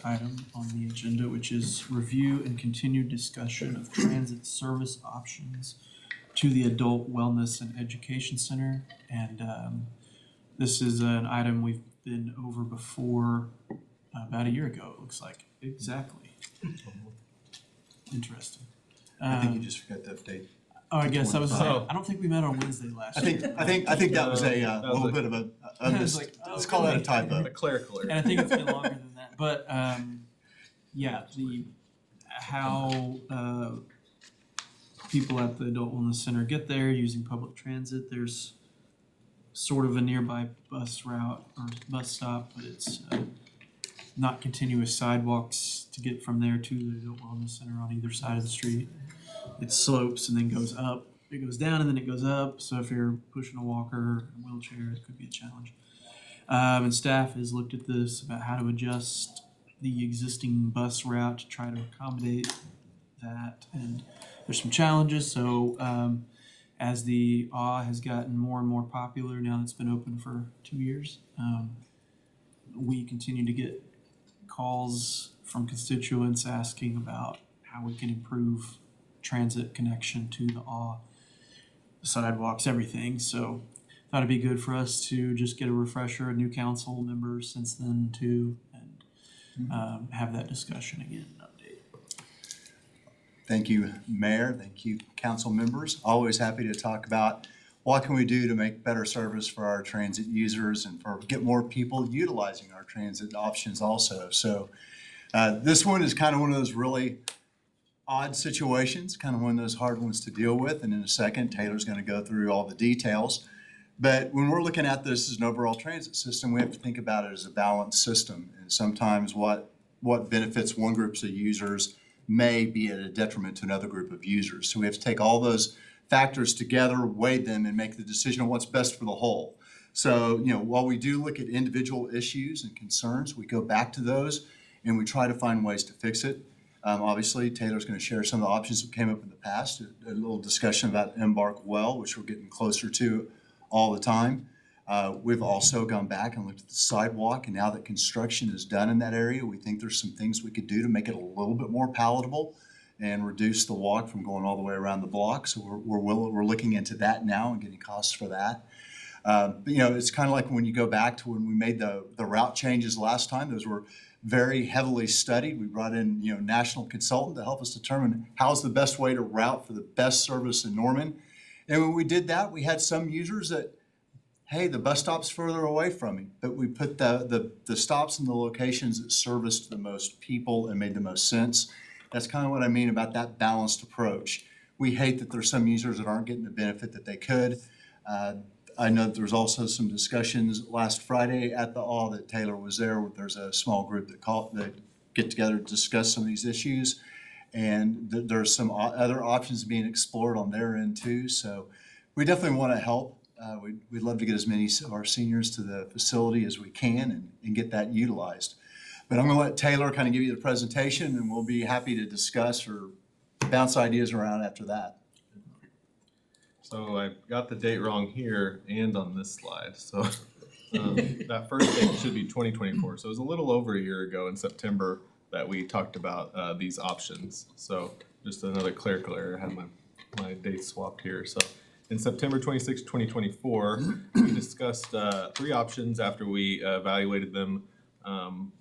item on the agenda, which is review and continued discussion of transit service options to the Adult Wellness and Education Center. And this is an item we've been over before about a year ago, it looks like. Exactly. Interesting. I think you just forgot to update. Oh, I guess I was saying, Oh. I don't think we met on Wednesday last year. I think that was a That was little a- bit of a I was like, let's oh, call that a really? typo. A clerical And error. I think it's been longer than that. But yeah, how people at the Adult Wellness Center get there using public transit. There's sort of a nearby bus route or bus stop, but it's not continuous sidewalks to get from there to the Adult Wellness Center on either side of the street. It slopes and then goes up. It goes down and then it goes up. So if you're pushing a walker or a wheelchair, it could be a challenge. And staff has looked at this about how to adjust the existing bus route to try to accommodate that. And there's some challenges. So as the AW has gotten more and more popular now that it's been open for 2 years, we continue to get calls from constituents asking about how we can improve transit connection to the AW, sidewalks, everything. So thought it'd be good for us to just get a refresher, new council members since then too, and have that discussion again and update. Thank you, Mayor. Thank you, council members. Always happy to talk about what can we do to make better service for our transit users and for get more people utilizing our transit options also. So this one is kind of one of those really odd situations, kind of one of those hard ones to deal with. And in a second, Taylor's going to go through all the details. But when we're looking at this as an overall transit system, we have to think about it as a balanced system. And sometimes what benefits one group of users may be at a detriment to another group of users. So we have to take all those factors together, weigh them, and make the decision on what's best for the whole. So, while we do look at individual issues and concerns, we go back to those and we try to find ways to fix it. Obviously, Taylor's going to share some of the options that came up in the past, a little discussion about Embark Well, which we're getting closer to all the time. We've also gone back and looked at the sidewalk, and now that construction is done in that area, we think there's some things we could do to make it a little bit more palatable and reduce the walk from going all the way around the block. So we're looking into that now and getting costs for that. But, it's kind of like when you go back to when we made the route changes last time, those were very heavily studied. We brought in, national consultant to help us determine how's the best way to route for the best service in Norman. And when we did that, we had some users that, hey, the bus stop's further away from me, but we put the stops in the locations that serviced the most people and made the most sense. That's kind of what I mean about that balanced approach. We hate that there's some users that aren't getting the benefit that they could. I know that there was also some discussions last Friday at the AW that Taylor was there. There's a small group that get together to discuss some of these issues. And there's some other options being explored on their end too. So we definitely want to help. We'd love to get as many of our seniors to the facility as we can and get that utilized. But I'm going to let Taylor kind of give you the presentation, and we'll be happy to discuss or bounce ideas around after that. So I got the date wrong here and on this slide. So that first date should be 2024. So it was a little over a year ago in September that we talked about these options. So just another clerical error. I had my dates swapped here. So in September 26, 2024, we discussed 3 options after we evaluated them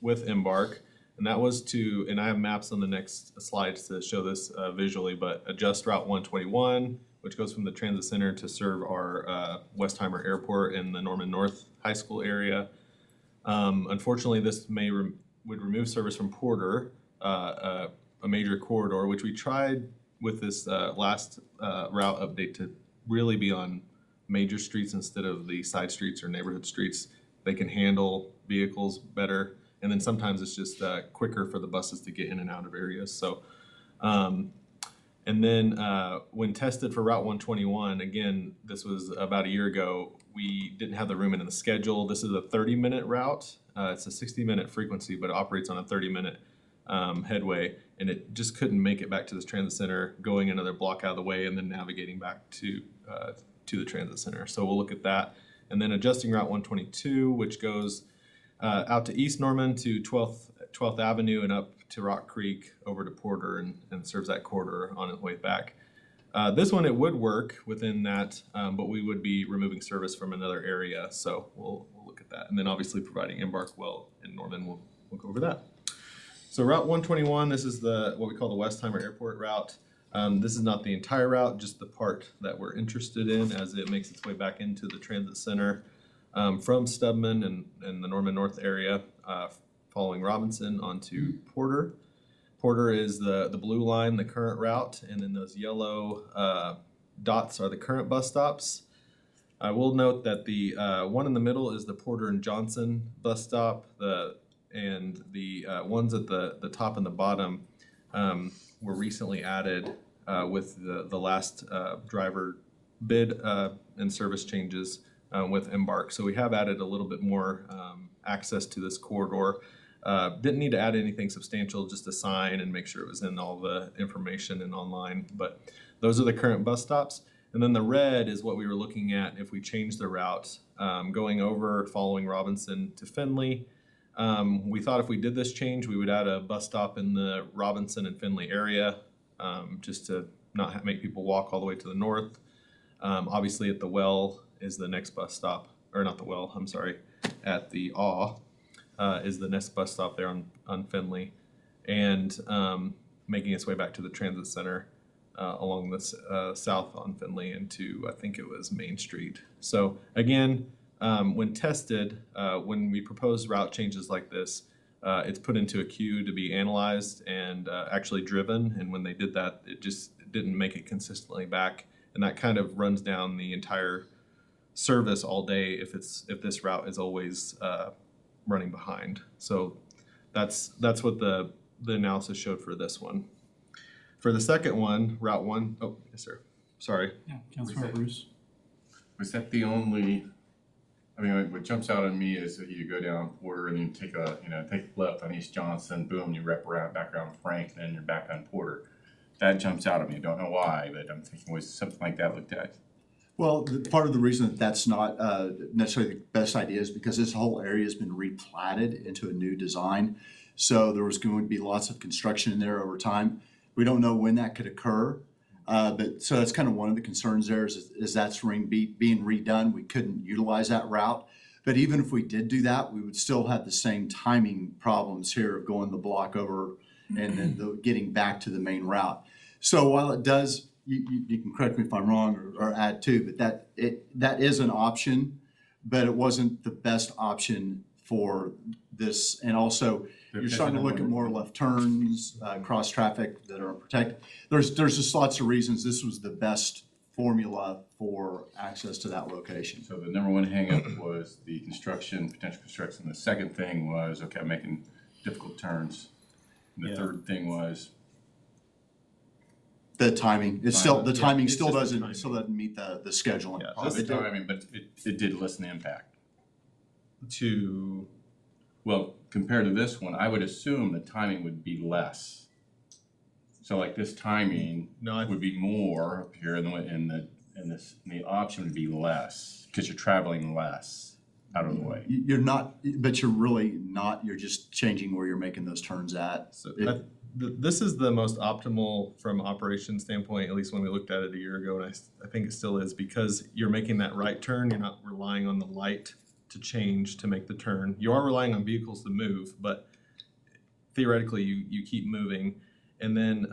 with Embark. And that was to, and I have maps on the next slides to show this visually, but adjust Route 121, which goes from the transit center to serve our Westheimer Airport in the Norman North High School area. Unfortunately, this would remove service from Porter, a major corridor, which we tried with this last route update to really be on major streets instead of the side streets or neighborhood streets. They can handle vehicles better, and then sometimes it's just quicker for the buses to get in and out of areas. So, and then when tested for Route 121, again, this was about a year ago, we didn't have the room in the schedule. This is a 30-minute route. It's a 60-minute frequency, but it operates on a 30-minute headway, and it just couldn't make it back to this transit center, going another block out of the way and then navigating back to the transit center. So we'll look at that. And then adjusting Route 122, which goes out to East Norman to 12th 12th Avenue and up to Rock Creek over to Porter and serves that corridor on its way back. This one, it would work within that, but we would be removing service from another area, so we'll look at that. And then obviously providing Embark Well in Norman, we'll go over that. So Route 121, this is what we call the Westheimer Airport route. This is not the entire route, just the part that we're interested in as it makes its way back into the transit center from Stubman and the Norman North area, following Robinson onto Porter. Porter is the blue line, the current route, and then those yellow dots are the current bus stops. I will note that the one in the middle is the Porter and Johnson bus stop, and the ones at the top and the bottom were recently added with the last driver bid and service changes with Embark. So we have added a little bit more access to this corridor. Didn't need to add anything substantial, just a sign and make sure it was in all the information and online. But those are the current bus stops. And then the red is what we were looking at if we change the route, going over following Robinson to Findlay. We thought if we did this change, we would add a bus stop in the Robinson and Findlay area, just to not make people walk all the way to the north. Obviously at the well is the next bus stop, or not the well, I'm sorry, at the is the next bus stop there on Findlay, and making its way back to the transit center along this south on Findlay into, I think it was Main Street. So again, when tested, when we propose route changes like this, it's put into a queue to be analyzed and actually driven. And when they did that, it just didn't make it consistently back, and that kind of runs down the entire service all day if this route is always running behind. So that's what the analysis showed for this one. For the second one, Route 1, oh, yes, sir. Sorry. Yeah, Councilmember Bruce. Was that the only, I mean, what jumps out at me is that you go down Porter and you take a left on East Johnson, boom, you wrap around, back around Frank, and then you're back on Porter. That jumps out at me. I don't know why, but I'm thinking, was something like that looked at? Well, part of the reason that that's not necessarily the best idea is because this whole area has been replatted into a new design. So there was going to be lots of construction in there over time. We don't know when that could occur. But so that's kind of one of the concerns there is that's being redone. We couldn't utilize that route. But even if we did do that, we would still have the same timing problems here of going the block over and then getting back to the main route. So while it does, you can correct me if I'm wrong or add to, but that is an option, but it wasn't the best option for this. And also, you're starting to look at more left turns, cross traffic that are protected. There's just lots of reasons this was the best formula for access to that location. So the number one hangup was the construction, potential construction. The second thing was, okay, I'm making difficult turns. And the third thing was the timing. It's still the timing it's still just the doesn't meet the scheduling. Yeah, just the timing, but it did lessen the impact. Well, compared to this one, I would assume the timing would be less. So like this timing would be more up here, and the option would be less because you're traveling less out of the way. You're not, but you're really not. You're just changing where you're making those turns at. So this is the most optimal from operation standpoint, at least when we looked at it a year ago, and I think it still is, because you're making that right turn. You're not relying on the light to change to make the turn. You are relying on vehicles to move, but theoretically you keep moving. And then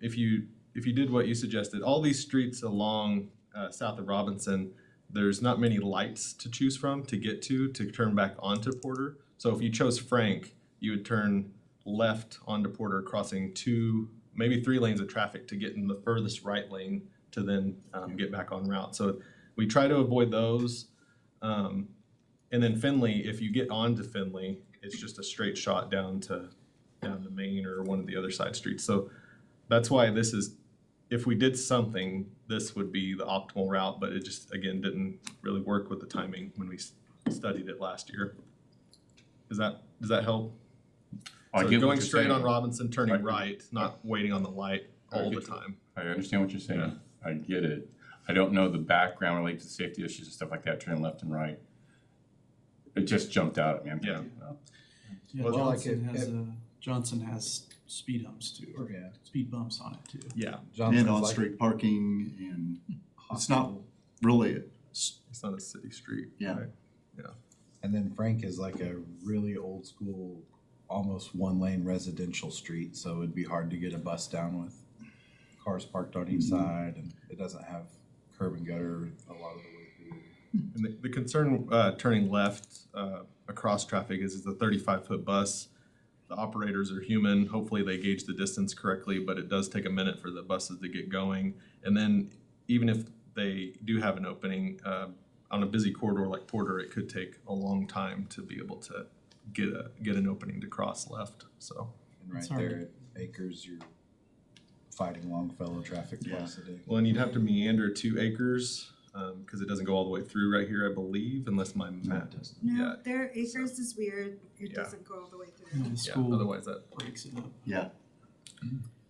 if you did what you suggested, all these streets along south of Robinson, there's not many lights to choose from to get to turn back onto Porter. So if you chose Frank, you would turn left onto Porter, crossing 2, maybe 3 lanes of traffic to get in the furthest right lane to then get back on route. So we try to avoid those. And then Findlay, if you get onto Findlay, it's just a straight shot down to Main or one of the other side streets. So that's why this is, if we did something, this would be the optimal route, but it just, again, didn't really work with the timing when we studied it last year. Does that help? So going straight on Robinson, turning right, not waiting on the light all the time. I understand what you're saying. Yeah. I get it. I don't know the background related to safety issues and stuff like that, turning left and right. It just jumped out at me. I'm thinking, Yeah, Well, Johnson like has Johnson has speed humps too, or Yeah. speed bumps on it too. Yeah, And on-street parking, and it's not really, it's not a city street. Yeah. right? And then Frank is like a really old school, almost one lane residential street, so it'd be hard to get a bus down with cars parked on each side, and it doesn't have curb and gutter a lot of the way through. And the concern turning left across traffic is the 35-foot bus. The operators are human. Hopefully they gauge the distance correctly, but it does take a minute for the buses to get going. And then even if they do have an opening on a busy corridor like Porter, it could take a long time to be able to get an opening to cross left. So, And right It's hard there at Acres, you're fighting Longfellow traffic twice a day. well, and you'd have to meander 2 acres because it doesn't go all the way through right here, I believe, unless my map doesn't. No, Yeah. their acres is weird. It Yeah. doesn't go all the way through. And the Yeah, school otherwise that. breaks it up. yeah.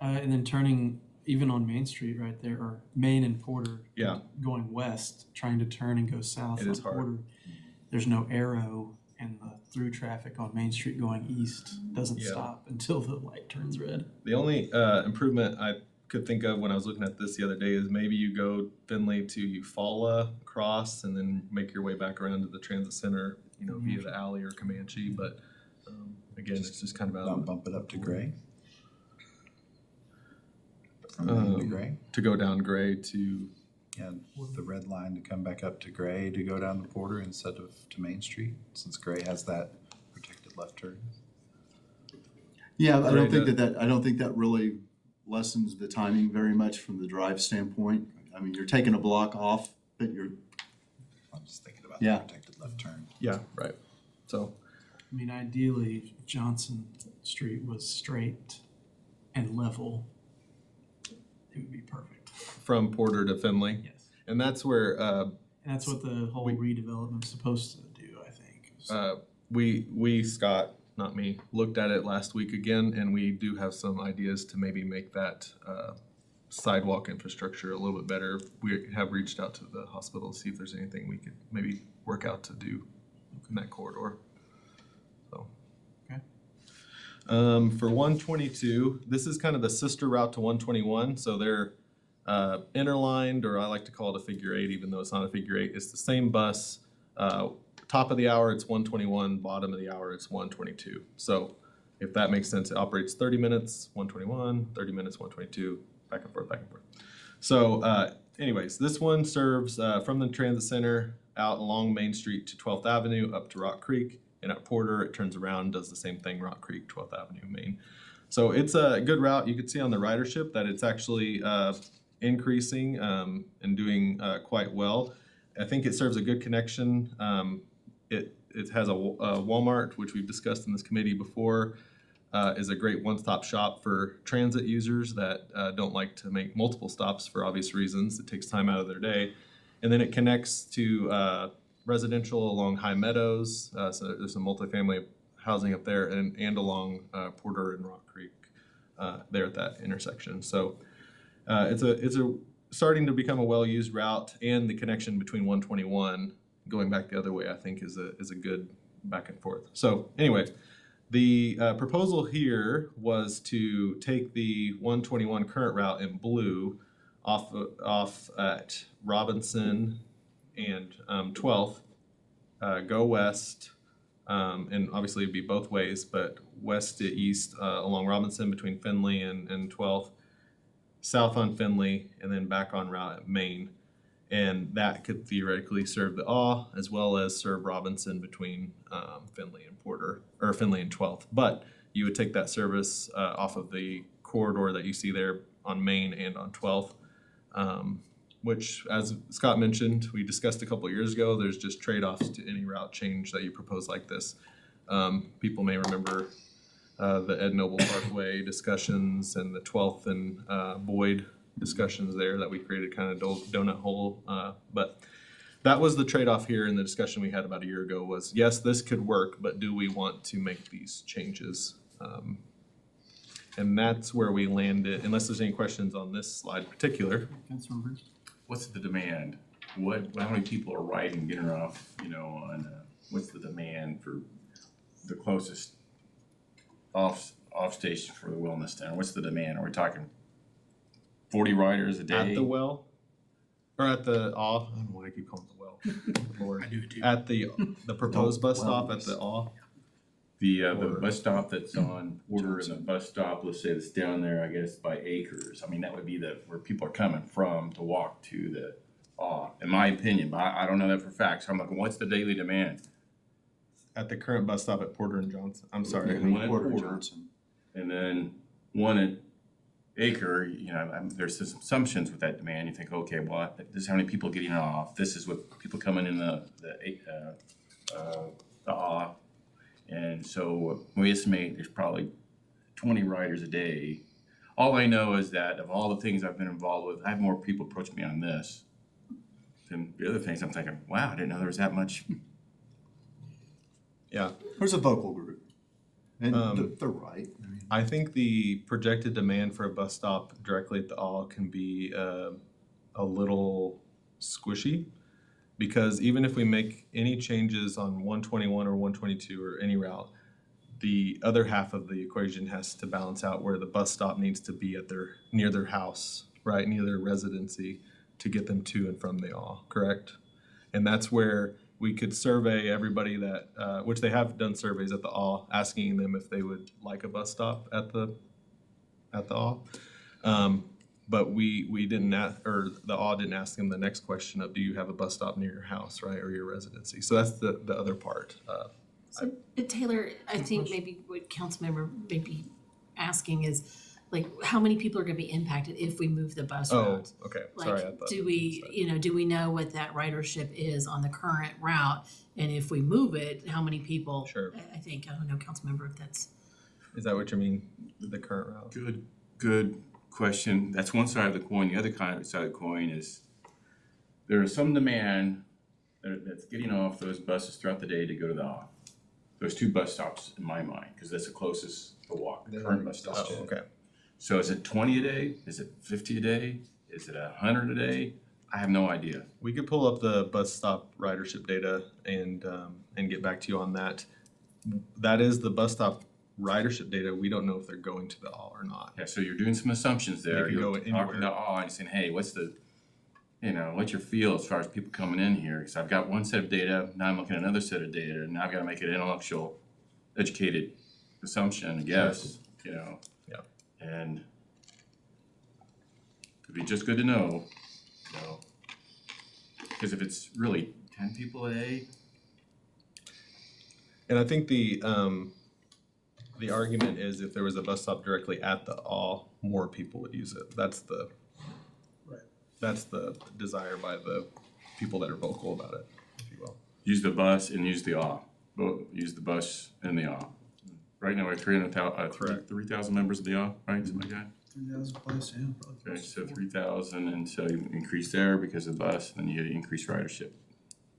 And then turning even on Main Street right there, or Main and Porter. Yeah. Going west, trying to turn and go south It on is hard. Porter. There's no arrow, and the through traffic on Main Street going east doesn't Yeah. stop until the light turns red. The only improvement I could think of when I was looking at this the other day is maybe you go Finley to Eufaula, cross, and then make your way back around to the transit center, via the alley or Comanche. But again, it's just kind of out of Bump it up to Gray. From Main to Gray. to go down Gray to And the red line to come back up to Gray to go down to Porter instead of to Main Street, since Gray has that protected left turn. Yeah, I don't Right, think I don't think that really lessens the timing very much from the drive standpoint. I mean, you're taking a block off, but you're, I'm just thinking about Yeah. the protected left turn. yeah, right. So I mean, ideally, if Johnson Street was straight and level, it would be perfect. from Porter to Finley, Yes. and that's where And that's what the whole We- redevelopment's supposed to do, I think. we Scott, not me, looked at it last week again, and we do have some ideas to maybe make that sidewalk infrastructure a little bit better. We have reached out to the hospital to see if there's anything we could maybe work out to do in that corridor. So. Okay. For 122, this is kind of the sister route to 121, so they're interlined, or I like to call it a figure eight, even though it's not a figure eight. It's the same bus. Top of the hour, it's 121. Bottom of the hour, it's 122. So if that makes sense, it operates 30 minutes, 121, 30 minutes, 122, back and forth, back and forth. So anyways, this one serves from the transit center out along Main Street to 12th Avenue up to Rock Creek. And at Porter, it turns around, does the same thing, Rock Creek, 12th Avenue, Main. So it's a good route. You can see on the ridership that it's actually increasing and doing quite well. I think it serves a good connection. It has a Walmart, which we've discussed in this committee before, is a great one-stop shop for transit users that don't like to make multiple stops for obvious reasons. It takes time out of their day. And then it connects to residential along High Meadows, so there's some multifamily housing up there, and along Porter and Rock Creek there at that intersection. So it's a starting to become a well-used route, and the connection between 121 going back the other way, I think, is a good back and forth. So anyway, the proposal here was to take the 121 current route in blue off at Robinson and 12th, go west, and obviously it'd be both ways, but west to east along Robinson between Finley and 12th, south on Finley, and then back on route at Main. And that could theoretically serve the AW as well as serve Robinson between Finley and Porter, or Finley and 12th. But you would take that service off of the corridor that you see there on Main and on 12th. Which, as Scott mentioned, we discussed a couple of years ago, there's just trade-offs to any route change that you propose like this. People may remember the Ed Noble Parkway discussions and the 12th and Boyd discussions there that we created kind of donut hole. But that was the trade-off here in the discussion we had about a year ago was, yes, this could work, but do we want to make these changes? And that's where we landed, unless there's any questions on this slide in particular. Councilmember? What's the demand? How many people are riding, getting off, what's the demand for the closest off station for the wellness center? What's the demand? Are we talking 40 riders a day? At the well, or at the aw, I don't know why I keep calling it the well. Lord. I do too. At the proposed bus stop at Wellness. the aw. The bus stop that's on Porter and the bus stop, let's say that's down there, I guess, by Acres. I mean, that would be where people are coming from to walk to the in my opinion, but I don't know that for facts. So I'm like, what's the daily demand? At the current bus stop at Porter and Johnson. I'm sorry. Yeah. One at Porter Porter. Johnson. And then one at Acre, there's some assumptions with that demand. You think, okay, well, this is how many people getting off. This is what people coming in the aw. And so we estimate there's probably 20 riders a day. All I know is that of all the things I've been involved with, I have more people approach me on this than the other things. I'm thinking, wow, I didn't know there was that much. Yeah. There's a vocal group, and Um, they're right. I mean, I think the projected demand for a bus stop directly at the aw can be a little squishy. Because even if we make any changes on 121 or 122 or any route, the other half of the equation has to balance out where the bus stop needs to be near their house, right, near their residency to get them to and from the aw, correct? And that's where we could survey everybody that, which they have done surveys at the aw, asking them if they would like a bus stop at the aw. But we didn't or the aw didn't ask them the next question of, do you have a bus stop near your house, right, or your residency? So that's the other part. So, but Taylor, I think maybe what Councilmember may be asking is, like, how many people are gonna be impacted if we move the bus Oh, route? okay, sorry. I Like, thought- do we know what that ridership is on the current route? And if we move it, how many people? Sure. I think, I don't know, Councilmember, if that's, Is that what you mean, the current route? Good question. That's one side of the coin. The other side of the coin is there is some demand that's getting off those buses throughout the day to go to the aw. There's two bus stops in my mind, because that's the closest to walk, the current bus stop. Oh, okay. So is it 20 a day? Is it 50 a day? Is it 100 a day? I have no idea. We could pull up the bus stop ridership data and get back to you on that. That is the bus stop ridership data. We don't know if they're going to the aw or not. Yeah, so you're doing some assumptions there. They could go You're talking anywhere. to aw and saying, hey, what's your feel as far as people coming in here? Because I've got one set of data, now I'm looking at another set of data, and now I've got to make an intellectual, educated assumption, I guess, Yeah. And it'd be just good to know, because if it's really 10 people a day, And I think the argument is if there was a bus stop directly at the aw, more people would use it. That's the desire by the people that are vocal about it, if you will. use the bus and use the aw. Use the bus and the aw. Right now, we're 3,000 members of the aw, right, something like that? 3,000 plus, yeah, probably. Okay, so 3,000, and so you increase there because of the bus, and then you increase ridership.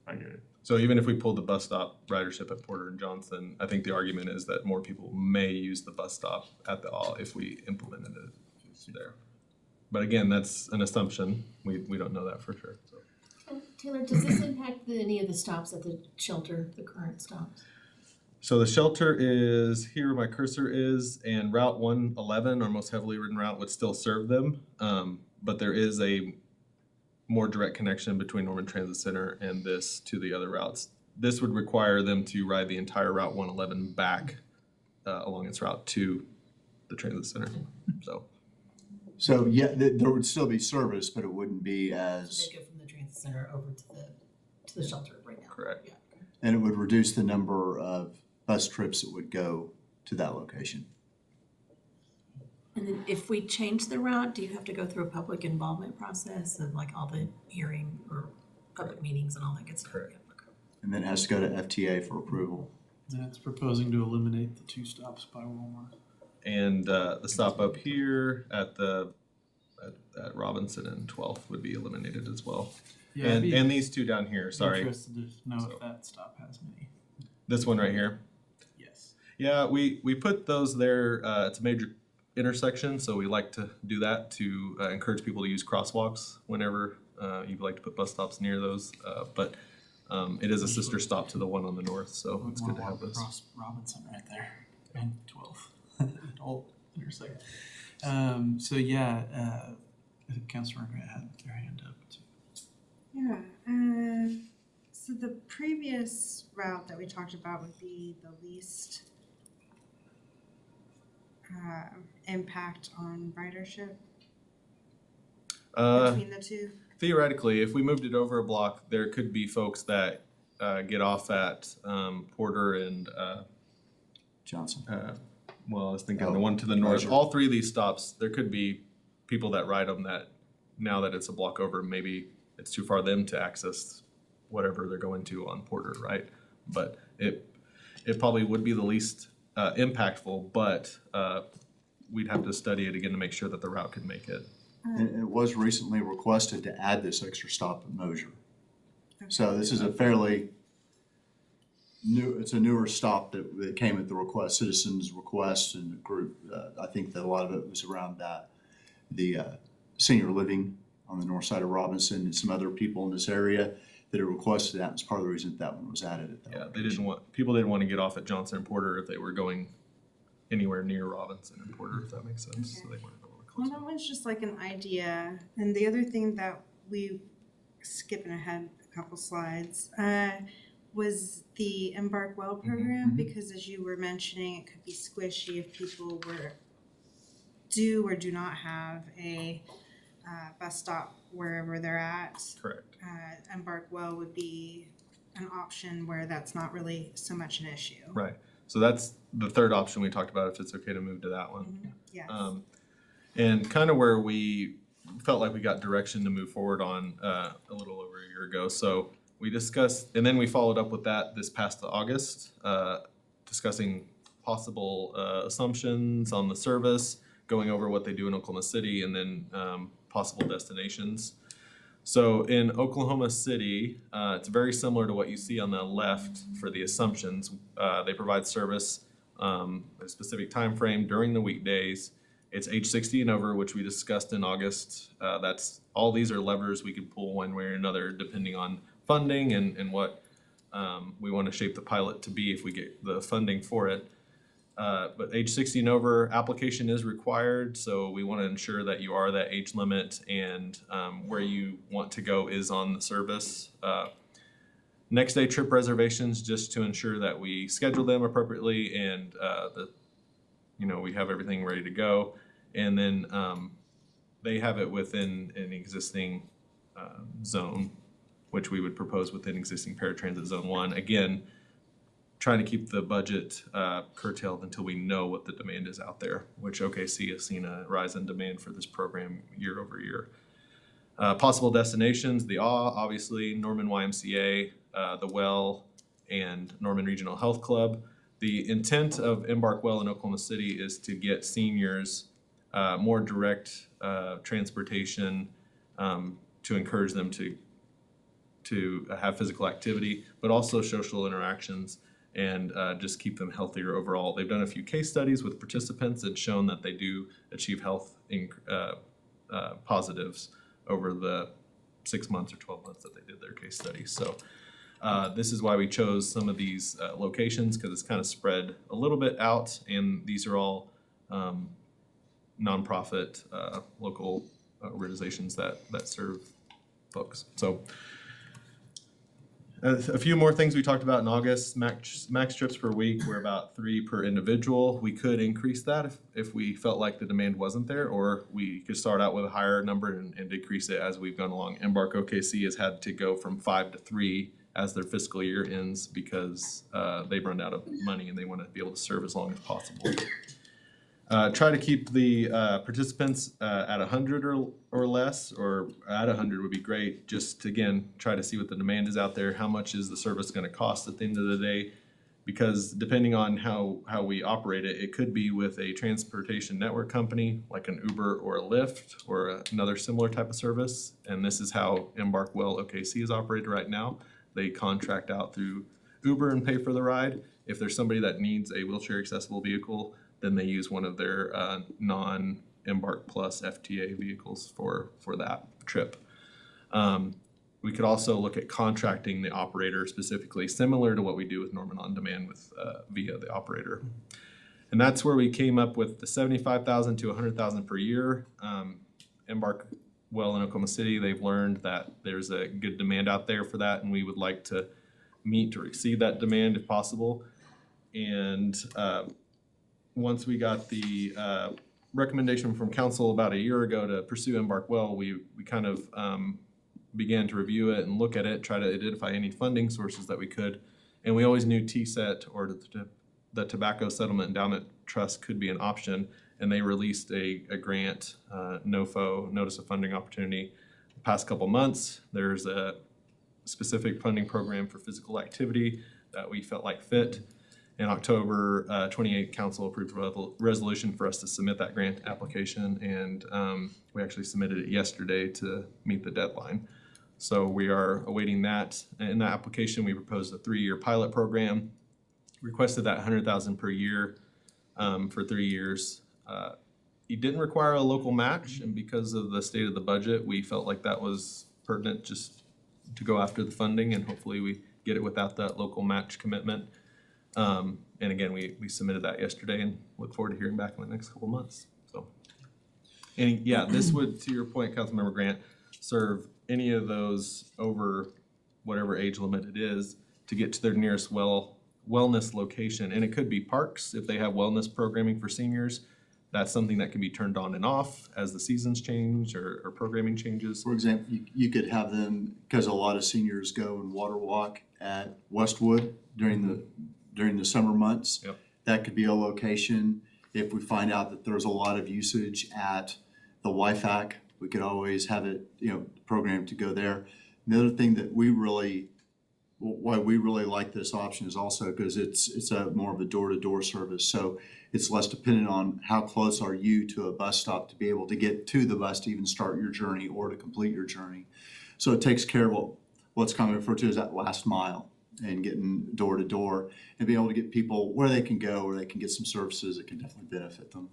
I get it. So even if we pulled the bus stop ridership at Porter and Johnson, I think the argument is that more people may use the bus stop at the aw if we implemented it there. But again, that's an assumption. We don't know that for sure, so. Taylor, does this impact any of the stops at the shelter, the current stops? So the shelter is here where my cursor is, and Route 111, our most heavily ridden route, would still serve them. But there is a more direct connection between Norman Transit Center and this to the other routes. This would require them to ride the entire Route 111 back along its route to the transit center, so. So, yeah, there would still be service, but it wouldn't be So as, they go from the transit center over to the shelter right now? Correct. Yeah. and it would reduce the number of bus trips that would go to that location. And then if we change the route, do you have to go through a public involvement process of like all the hearing or public meetings and all that good stuff? Correct. Yeah, okay. And then it has to go to FTA for approval. And it's proposing to eliminate the 2 stops by Walmart. And the stop up here at at Robinson and 12th would be eliminated as well. Yeah, I'd be And these two down here, sorry, interested to know So- if that stop has many. this one right here. Yes. Yeah, we put those there, it's a major intersection, so we like to do that to encourage people to use crosswalks whenever you'd like to put bus stops near those. But it is a sister stop to the one on the north, so it's good to have Walmart this. across Robinson right there, and 12th. adult intersection. So yeah, I think Councilor Grant had their hand up too. Yeah, so the previous route that we talked about would be the least impact on ridership between the two. Theoretically, if we moved it over a block, there could be folks that get off at Porter and Johnson. well, I was thinking the one to the north. Pleasure. All three of these stops, there could be people that ride them that now that it's a block over, maybe it's too far them to access whatever they're going to on Porter, right? But it probably would be the least impactful, but we'd have to study it again to make sure that the route could make it. And it was recently requested to add this extra stop at Mosier. So this is a fairly new, it's a newer stop that came at the request, citizens' request and the group. I think that a lot of it was around that, the senior living on the north side of Robinson and some other people in this area that had requested that. It's part of the reason that one was added at that Yeah, location. people didn't want to get off at Johnson and Porter if they were going anywhere near Robinson and Porter, if that makes sense. So they wanted a little Well, closer. that was just like an idea. And the other thing that we, skipping ahead a couple slides, was the Embark Well program, because as you were mentioning, it could be squishy if people do or do not have a bus stop wherever they're at. Correct. Embark Well would be an option where that's not really so much an issue. Right. So that's the third option we talked about, if it's okay to move to that one. Yes. And kind of where we felt like we got direction to move forward on a little over a year ago. So we discussed, and then we followed up with that this past August, discussing possible assumptions on the service, going over what they do in Oklahoma City, and then possible destinations. So in Oklahoma City, it's very similar to what you see on the left for the assumptions. They provide service at a specific time frame during the weekdays. It's age 60 and over, which we discussed in August. That's all these are levers we could pull one way or another depending on funding and what we want to shape the pilot to be if we get the funding for it. But age 60 and over, application is required, so we want to ensure that you are that age limit and where you want to go is on the service. Next day trip reservations, just to ensure that we schedule them appropriately and we have everything ready to go. And then they have it within an existing zone, which we would propose within existing paratransit zone 1. Again, trying to keep the budget curtailed until we know what the demand is out there, which OKC has seen a rise in demand for this program year over year. Possible destinations, the obviously, Norman YMCA, the Well, and Norman Regional Health Club. The intent of Embark Well in Oklahoma City is to get seniors more direct transportation to encourage them to have physical activity, but also social interactions and just keep them healthier overall. They've done a few case studies with participants and shown that they do achieve health positives over the 6 months or 12 months that they did their case study. So this is why we chose some of these locations, because it's kind of spread a little bit out, and these are all nonprofit local organizations that serve folks. So a few more things we talked about in August. Max trips per week were about 3 per individual. We could increase that if we felt like the demand wasn't there, or we could start out with a higher number and decrease it as we've gone along. Embark OKC has had to go from 5 to 3 as their fiscal year ends because they've run out of money and they want to be able to serve as long as possible. Try to keep the participants at 100 or less, or at 100 would be great. Just again, try to see what the demand is out there. How much is the service going to cost at the end of the day? Because depending on how we operate it, it could be with a transportation network company like an Uber or a Lyft or another similar type of service. And this is how Embark Well OKC is operated right now. They contract out through Uber and pay for the ride. If there's somebody that needs a wheelchair accessible vehicle, then they use one of their non-Embark Plus FTA vehicles for that trip. We could also look at contracting the operator specifically, similar to what we do with Norman On Demand with via the operator. And that's where we came up with the 75,000 to 100,000 per year. Embark Well in Oklahoma City, they've learned that there's a good demand out there for that, and we would like to meet or exceed that demand if possible. And once we got the recommendation from council about a year ago to pursue Embark Well, we kind of began to review it and look at it, try to identify any funding sources that we could. And we always knew TSET or the Tobacco Settlement Endowment Trust could be an option. And they released a grant, NOFO, Notice of Funding Opportunity, the past couple months. There's a specific funding program for physical activity that we felt like fit. In October 28th, council approved a resolution for us to submit that grant application, and we actually submitted it yesterday to meet the deadline. So we are awaiting that. In that application, we proposed a 3-year pilot program, requested that 100,000 per year for 3 years. It didn't require a local match, and because of the state of the budget, we felt like that was pertinent just to go after the funding, and hopefully we get it without that local match commitment. And again, we submitted that yesterday and look forward to hearing back in the next couple months. So, and yeah, this would, to your point, Councilmember Grant, serve any of those over whatever age limit it is to get to their nearest wellness location. And it could be parks if they have wellness programming for seniors. That's something that can be turned on and off as the seasons change or programming changes. For example, you could have them, because a lot of seniors go and water walk at Westwood during the summer months. Yep. That could be a location. If we find out that there's a lot of usage at the YFAC, we could always have it, programmed to go there. The other thing that why we really like this option is also because it's a more of a door-to-door service. So it's less dependent on how close are you to a bus stop to be able to get to the bus to even start your journey or to complete your journey. So it takes care of what's kind of referred to as that last mile and getting door to door and being able to get people where they can go, where they can get some services that can definitely benefit them.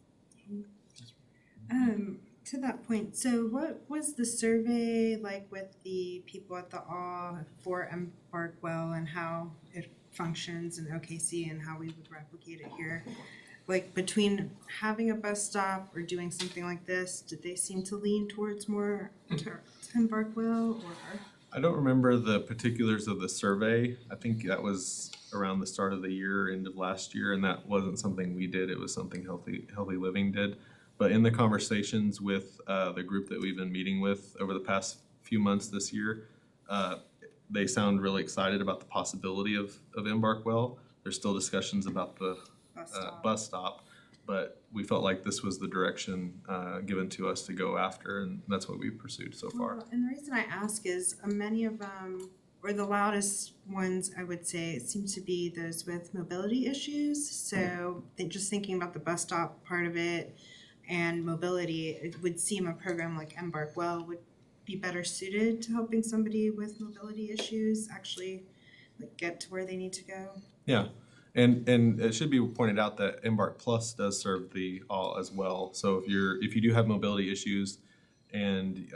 To that point, so what was the survey like with the people at the AW for Embark Well and how it functions in OKC and how we would replicate it here? Like between having a bus stop or doing something like this, did they seem to lean towards more to Embark Well or? I don't remember the particulars of the survey. I think that was around the start of the year, end of last year, and that wasn't something we did. It was something Healthy Living did. But in the conversations with the group that we've been meeting with over the past few months this year, they sound really excited about the possibility of Embark Well. There's still discussions about the bus stop, but we felt like this was the direction given to us to go after, and that's what we've pursued so far. Well, and the reason I ask is many of them, or the loudest ones, I would say, seem to be those with mobility issues. So just thinking about the bus stop part of it and mobility, it would seem a program like Embark Well would be better suited to helping somebody with mobility issues actually get to where they need to go. Yeah. And it should be pointed out that Embark Plus does serve the all as well. So if you do have mobility issues and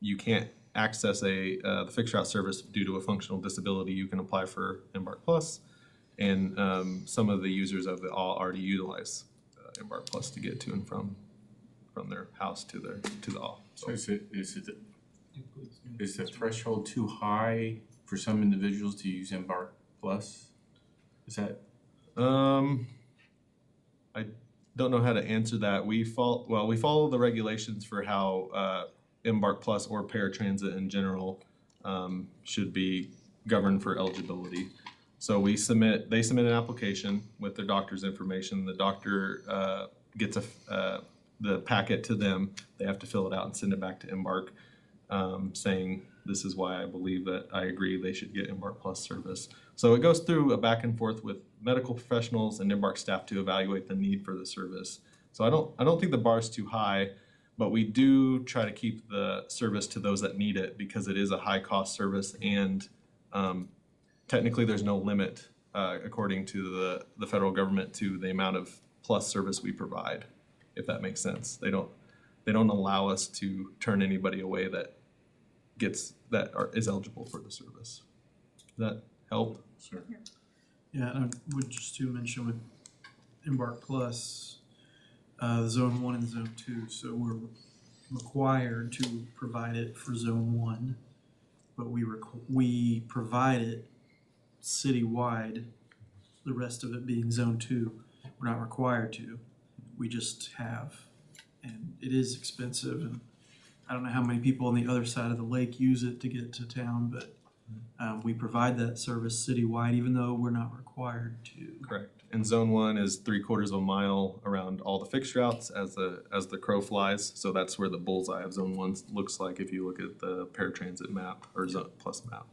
you can't access the fixed route service due to a functional disability, you can apply for Embark Plus. And some of the users of the all already utilize Embark Plus to get to and from their house to the all. So is the threshold too high for some individuals to use Embark Plus? Is that? I don't know how to answer that. We follow the regulations for how Embark Plus or paratransit in general should be governed for eligibility. So they submit an application with their doctor's information. The doctor gets the packet to them. They have to fill it out and send it back to Embark, saying this is why I believe that I agree they should get Embark Plus service. So it goes through a back and forth with medical professionals and Embark staff to evaluate the need for the service. So I don't think the bar is too high, but we do try to keep the service to those that need it because it is a high cost service, and technically there's no limit according to the federal government to the amount of plus service we provide, if that makes sense. They don't allow us to turn anybody away that is eligible for the service. Does that help? Sure. Yeah, and I would just to mention with Embark Plus, Zone 1 and Zone 2, so we're required to provide it for Zone 1, but we provide it citywide, the rest of it being Zone 2. We're not required to, we just have. And it is expensive, and I don't know how many people on the other side of the lake use it to get to town, but we provide that service citywide, even though we're not required to. Correct. And zone 1 is 3/4 of a mile around all the fixed routes as the crow flies. So that's where the bullseye of zone 1 looks like if you look at the paratransit map or Zone Plus map.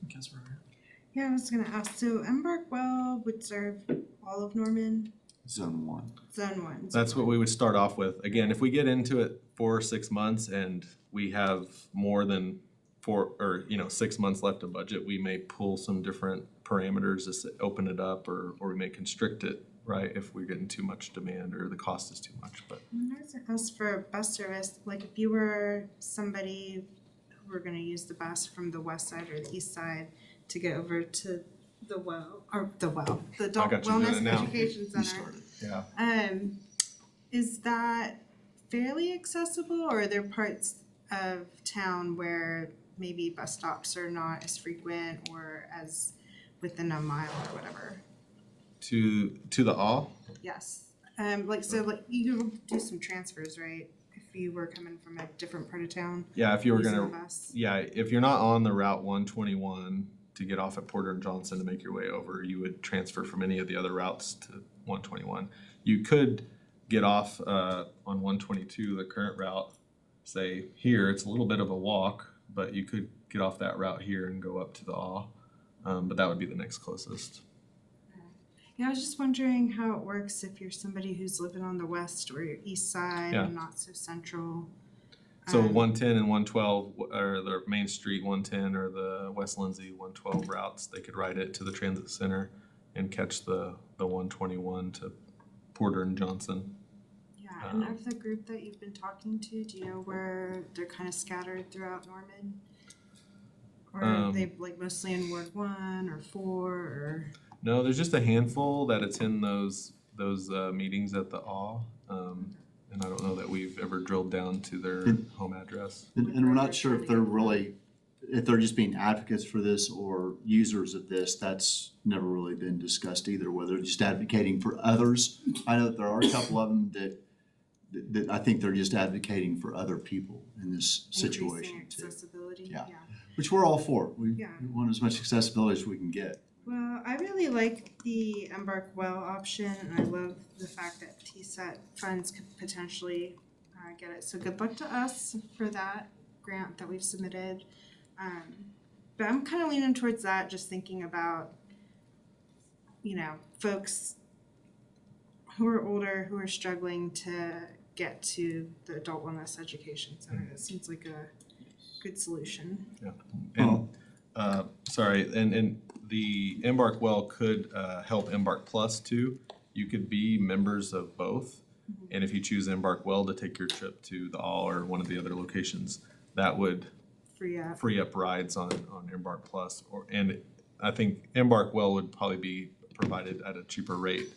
Guess we're Yeah, I was gonna ask, so Embark Well would serve all of Norman, Zone 1. Zone 1? That's what we would start off with. Again, if we get into it 4 or 6 months and we have more than 6 months left of budget, we may pull some different parameters to open it up, or we may constrict it, right, if we're getting too much demand or the cost is too much, but. And I was gonna ask for bus service, like if you were somebody who were gonna use the bus from the west side or the east side to get over to the Adult got you doing it Wellness now. Education Center. Yeah. Is that fairly accessible, or are there parts of town where maybe bus stops are not as frequent or as within a mile or whatever? To the awe? Yes, like you could do some transfers, right? If you were coming from a different part of town, Yeah, if you were using gonna, the bus. yeah, if you're not on the Route 121 to get off at Porter and Johnson to make your way over, you would transfer from any of the other routes to 121. You could get off on 122, the current route, say here, it's a little bit of a walk, but you could get off that route here and go up to the awe. But that would be the next closest. Yeah, I was just wondering how it works if you're somebody who's living on the west or east side Yeah. and not so central. So Um, 110 and 112, or the Main Street 110 or the West Lindsay 112 routes, they could ride it to the transit center and catch the 121 to Porter and Johnson. Yeah, and of the group that you've been talking to, do you know where they're kind of scattered throughout Norman? Or are they like mostly in Ward 1 or 4 or? No, there's just a handful that it's in those meetings at the awe. And I don't know that we've ever drilled down to their home address. And we're not sure if they're just being advocates for this or users of this. That's never really been discussed either, whether they're just advocating for others. I know that there are a couple of them that I think they're just advocating for other people in this situation Increasing too. accessibility, Yeah. yeah. Which we're all for. We Yeah. want as much accessibility as we can get. Well, I really like the Embark Well option, and I love the fact that TSET funds could potentially get it. So good luck to us for that grant that we've submitted. But I'm kind of leaning towards that, just thinking about, folks who are older, who are struggling to get to the Adult Wellness Education Center. It seems like a good solution. And, and the Embark Well could help Embark Plus too. You could be members of both. And if you choose Embark Well to take your trip to the All or one of the other locations, that would free up rides on Embark Plus. And I think Embark Well would probably be provided at a cheaper rate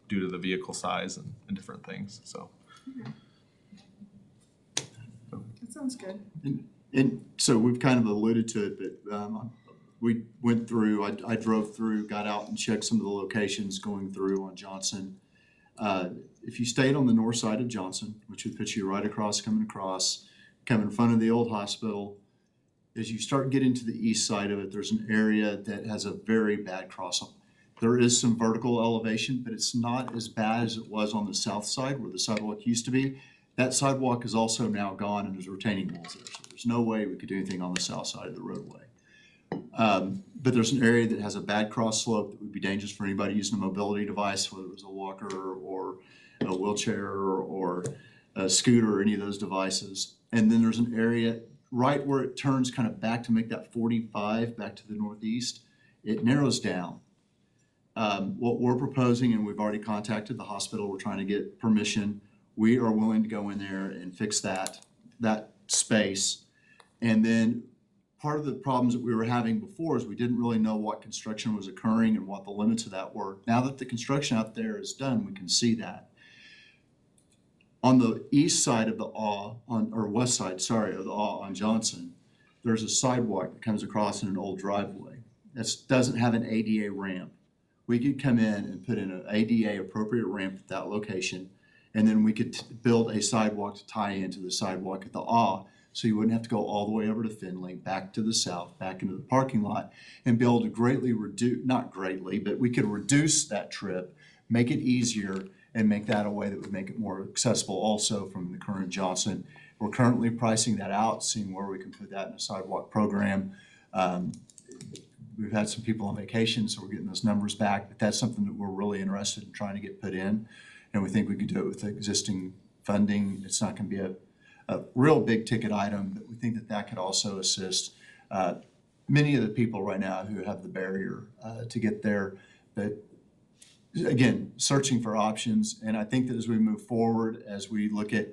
due to the vehicle size and different things, so. That sounds good. And so we've kind of alluded to it, but we went through, I drove through, got out and checked some of the locations going through on Johnson. If you stayed on the north side of Johnson, which would put you right across, come in front of the old hospital, as you start getting to the east side of it, there's an area that has a very bad crossing. There is some vertical elevation, but it's not as bad as it was on the south side where the sidewalk used to be. That sidewalk is also now gone and there's retaining walls there, so there's no way we could do anything on the south side of the roadway. But there's an area that has a bad cross slope that would be dangerous for anybody using a mobility device, whether it was a walker or a wheelchair or a scooter or any of those devices. And then there's an area right where it turns kind of back to make that 45 back to the northeast. It narrows down. What we're proposing, and we've already contacted the hospital, we're trying to get permission. We are willing to go in there and fix that space. And then part of the problems that we were having before is we didn't really know what construction was occurring and what the limits of that were. Now that the construction out there is done, we can see that. On the east side of the or west side, sorry, of the on Johnson, there's a sidewalk that comes across in an old driveway. That doesn't have an ADA ramp. We could come in and put in an ADA appropriate ramp at that location, and then we could build a sidewalk to tie into the sidewalk at the so you wouldn't have to go all the way over to Finley, back to the south, back into the parking lot, and be able to greatly reduce, not greatly, but we could reduce that trip, make it easier, and make that a way that would make it more accessible also from the current Johnson. We're currently pricing that out, seeing where we can put that in a sidewalk program. We've had some people on vacation, so we're getting those numbers back, but that's something that we're really interested in trying to get put in. And we think we could do it with the existing funding. It's not gonna be a real big ticket item, but we think that that could also assist many of the people right now who have the barrier to get there. But again, searching for options, and I think that as we move forward, as we look at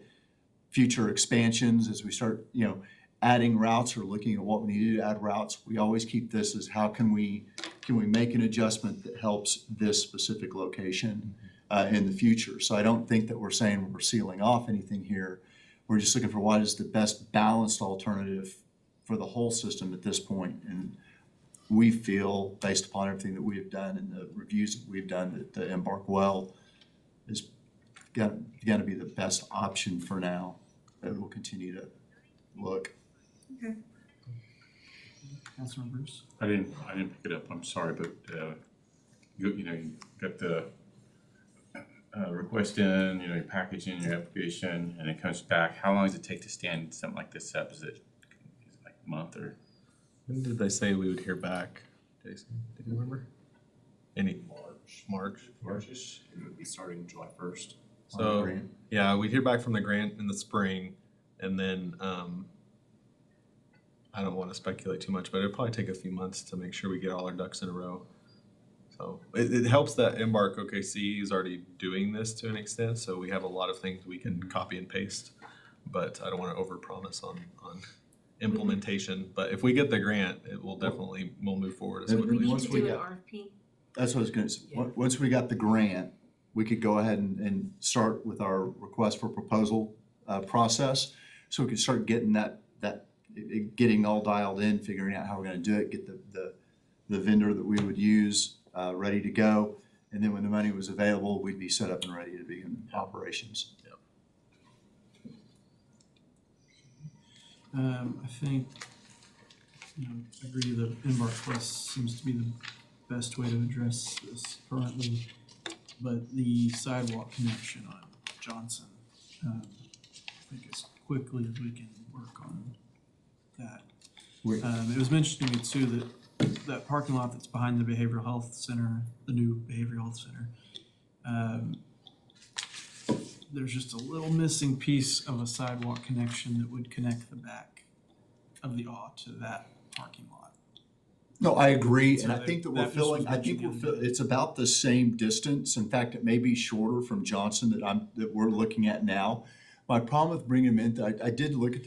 future expansions, as we start, adding routes or looking at what we need to do to add routes, we always keep this as how can we make an adjustment that helps this specific location in the future. So I don't think that we're saying we're sealing off anything here. We're just looking for what is the best balanced alternative for the whole system at this point. And we feel, based upon everything that we have done and the reviews that we've done, that the Embark Well is going to be the best option for now. But we'll continue to look. Okay. Councilor Bruce? I didn't pick it up, I'm sorry, but, you got the request in, your package in, your application, and it comes back. How long does it take to stand something like this up? Is it like a month or? When did they say we would hear back, Jason? Do you remember? March. March-ish, it would be starting July 1st. So, yeah, we'd hear back from the grant in the spring, and then, I don't want to speculate too much, but it'll probably take a few months to make sure we get all our ducks in a row. So it helps that Embark OKC is already doing this to an extent, so we have a lot of things we can copy and paste. But I don't want to overpromise on implementation. But if we get the grant, we'll move forward as And quickly. We need Once to we do an get- RFP. That's what I was gonna say. Yeah. Once we got the grant, we could go ahead and start with our request for proposal process. So we could start getting getting all dialed in, figuring out how we're gonna do it, get the vendor that we would use ready to go. And then when the money was available, we'd be set up and ready to begin operations. I think, I agree that Embark Plus seems to be the best way to address this currently. But the sidewalk connection on Johnson, I think as quickly as we can work on that. It was mentioned to me too that parking lot that's behind the behavioral health center, the new behavioral health center, there's just a little missing piece of a sidewalk connection that would connect the back of the to that parking lot. No, I agree, So and I think that we're that just feeling, was I think mentioned. it's about the same distance. In fact, it may be shorter from Johnson that we're looking at now. My problem with bringing them in, I did look at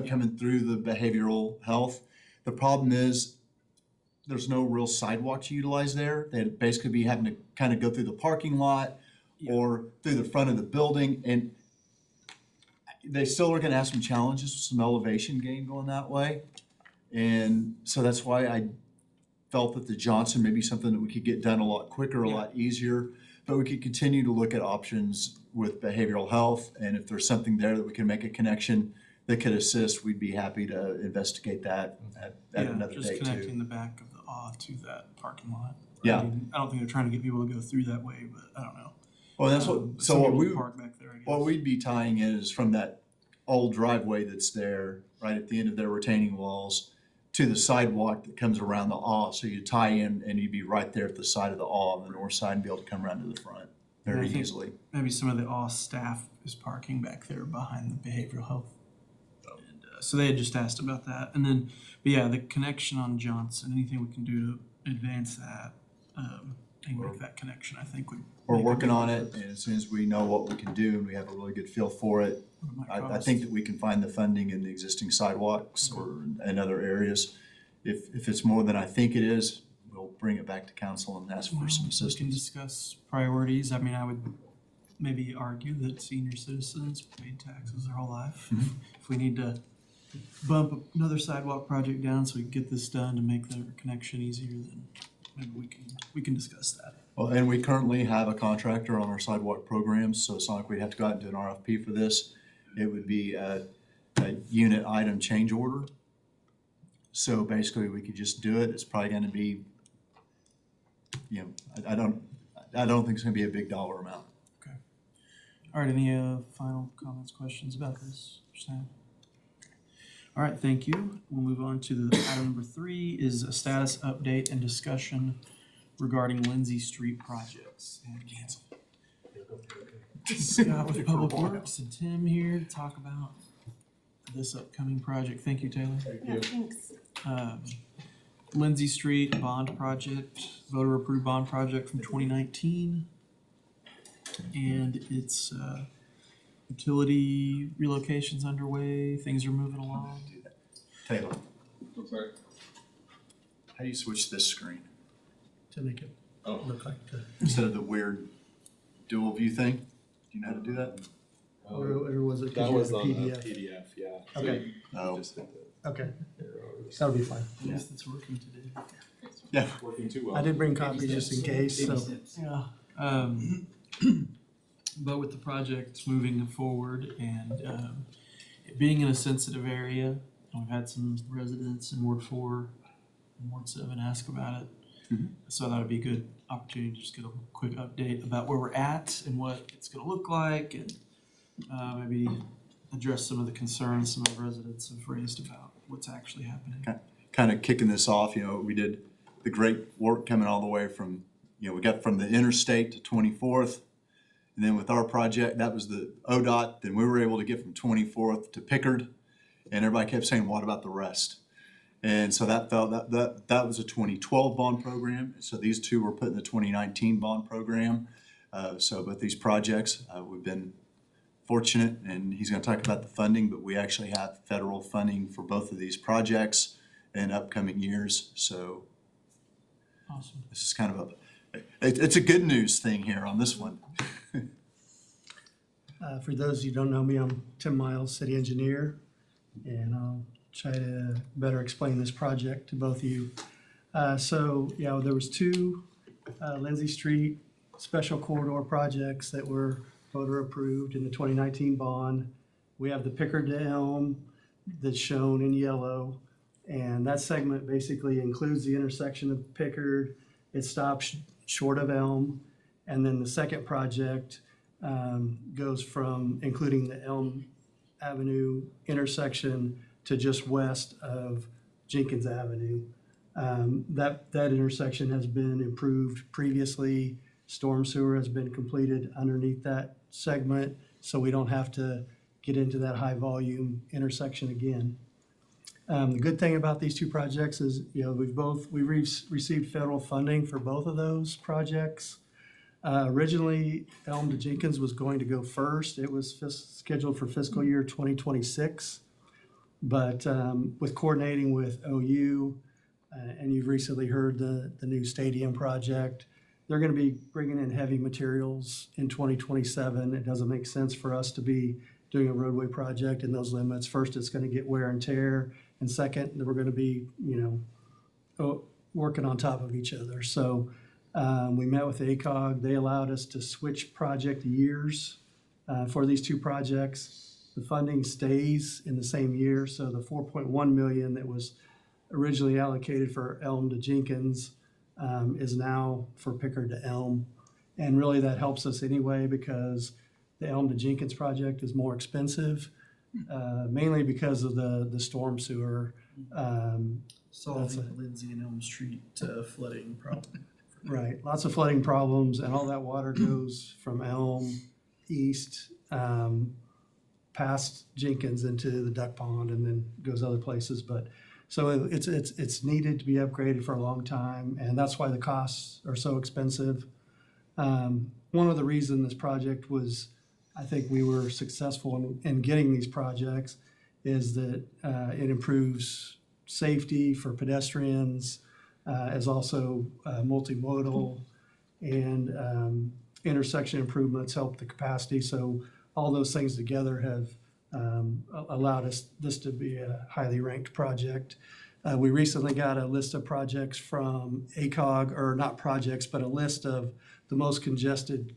coming through the behavioral health. The problem is, there's no real sidewalk to utilize there. They'd basically be having to kind of go through the parking lot or through the front of the building, and they still are gonna have some challenges with some elevation gain going that way. And so that's why I felt that the Johnson may be something that we could get done a lot quicker, a lot easier. But we could continue to look at options with behavioral health, and if there's something there that we can make a connection that could assist, we'd be happy to investigate that at another Just date connecting too. the back of the to that parking lot. Yeah. I mean, I don't think they're trying to get people to go through that way, but I don't know. Well, that's what, so Some what people we, park back there, I guess. what we'd be tying in is from that old driveway that's there, right at the end of their retaining walls, to the sidewalk that comes around the so you tie in and you'd be right there at the side of the on the north side and be able to come around to the front very I think- easily. Maybe some of the staff is parking back there behind the behavioral health. And, so they had just asked about that. And then, but yeah, the connection on Johnson, anything we can do to advance that. and make that connection, I think would. We're make a working big on it, difference. and as soon as we know what we can do and we have a really good feel for it, What it might I cost. think that we can find the funding in the existing sidewalks or in other areas. If it's more than I think it is, we'll bring it back to council and ask for some We can assistance. discuss priorities. I mean, I would maybe argue that senior citizens paid taxes their whole life. If we need to bump another sidewalk project down so we can get this done to make the connection easier, then maybe we can discuss that. Well, and we currently have a contractor on our sidewalk programs, so it's not like we'd have to go out and do an RFP for this. It would be a unit item change order. So basically, we could just do it. It's probably gonna be, you know, I don't think it's gonna be a big dollar amount. All right, any final comments, questions about this, Sam? All right, thank you. We'll move on to the item number 3 is a status update and discussion regarding Lindsay Street projects. And cancel. Scott with Public Works and Tim here to talk about this upcoming project. Thank you, Taylor. Yeah, thanks. Lindsay Street bond project, voter approved bond project from 2019. And it's utility relocations underway, things are moving along. Taylor, I'm sorry. how do you switch this screen? To make it Oh. look like the, Instead of the weird dual view thing? Do you know how to do that? or was it? 'cause That you was had a on the PDF? PDF, yeah. Okay, Oh, Just hit the okay, arrows. that'll be fine. At least it's working today. yeah. Working too well. I did bring copies just in case, so. Yeah. But with the project moving forward and it being in a sensitive area, we've had some residents in Ward 4 and Ward 7 ask about it. Mhm. So I thought it'd be a good opportunity to just get a quick update about where we're at and what it's gonna look like and maybe address some of the concerns some of the residents have raised about what's actually happening. Okay. Kind of kicking this off, you know, we did the great work coming all the way from, you know, we got from the interstate to 24th. And then with our project, that was the ODOT, then we were able to get from 24th to Pickard. And everybody kept saying, what about the rest? And so that was a 2012 bond program. So these two were put in the 2019 bond program. So with these projects, we've been fortunate, and he's gonna talk about the funding, but we actually have federal funding for both of these projects in upcoming years. So Awesome. this is kind of it's a good news thing here on this one. For those who don't know me, I'm Tim Miles, city engineer, and I'll try to better explain this project to both of you. So, yeah, there was two Lindsay Street special corridor projects that were voter approved in the 2019 bond. We have the Pickard to Elm that's shown in yellow, and that segment basically includes the intersection of Pickard. It stops short of Elm, and then the second project goes from including the Elm Avenue intersection to just west of Jenkins Avenue. That intersection has been improved previously. Storm sewer has been completed underneath that segment, so we don't have to get into that high volume intersection again. The good thing about these two projects is, you know, we received federal funding for both of those projects. Originally, Elm to Jenkins was going to go first. It was scheduled for fiscal year 2026. But with coordinating with OU, and you've recently heard the new stadium project, they're going to be bringing in heavy materials in 2027. It doesn't make sense for us to be doing a roadway project in those limits. First, it's going to get wear and tear. And second, we're going to be, you know, working on top of each other. So we met with ACOG. They allowed us to switch project years for these two projects. The funding stays in the same year. So the 4.1 million that was originally allocated for Elm to Jenkins is now for Pickard to Elm. And really that helps us anyway because the Elm to Jenkins project is more expensive, mainly because of the storm sewer. Solving the Lindsay and Elm Street flooding problem. Right, lots of flooding problems, and all that water goes from Elm east, past Jenkins into the duck pond and then goes other places. But So it's needed to be upgraded for a long time, and that's why the costs are so expensive. One of the reasons this project was, I think we were successful in getting these projects, is that it improves safety for pedestrians, as also multimodal, and intersection improvements help the capacity. So all those things together have allowed this to be a highly ranked project. We recently got a list of projects from ACOG, or not projects, but a list of the most congested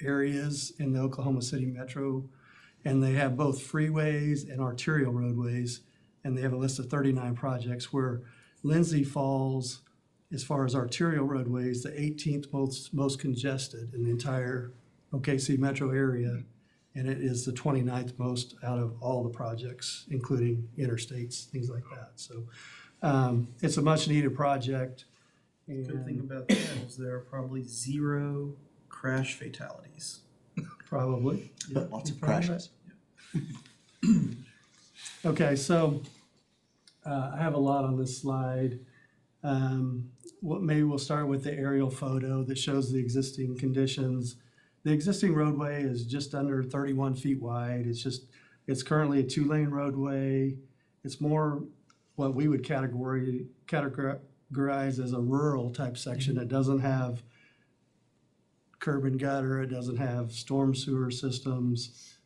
areas in the Oklahoma City metro. And they have both freeways and arterial roadways. And they have a list of 39 projects, where Lindsay falls, as far as arterial roadways, the 18th most congested in the entire OKC metro area. And it is the 29th most out of all the projects, including interstates, things like that. So it's a much needed project. Good thing And about that is there are probably 0 crash fatalities. probably. Yeah, Lots of you're probably crashes. right. Okay, so I have a lot on this slide. Maybe we'll start with the aerial photo that shows the existing conditions. The existing roadway is just under 31 feet wide. It's currently a 2-lane roadway. It's more what we would categorize as a rural type section. It doesn't have curb and gutter. It doesn't have storm sewer systems.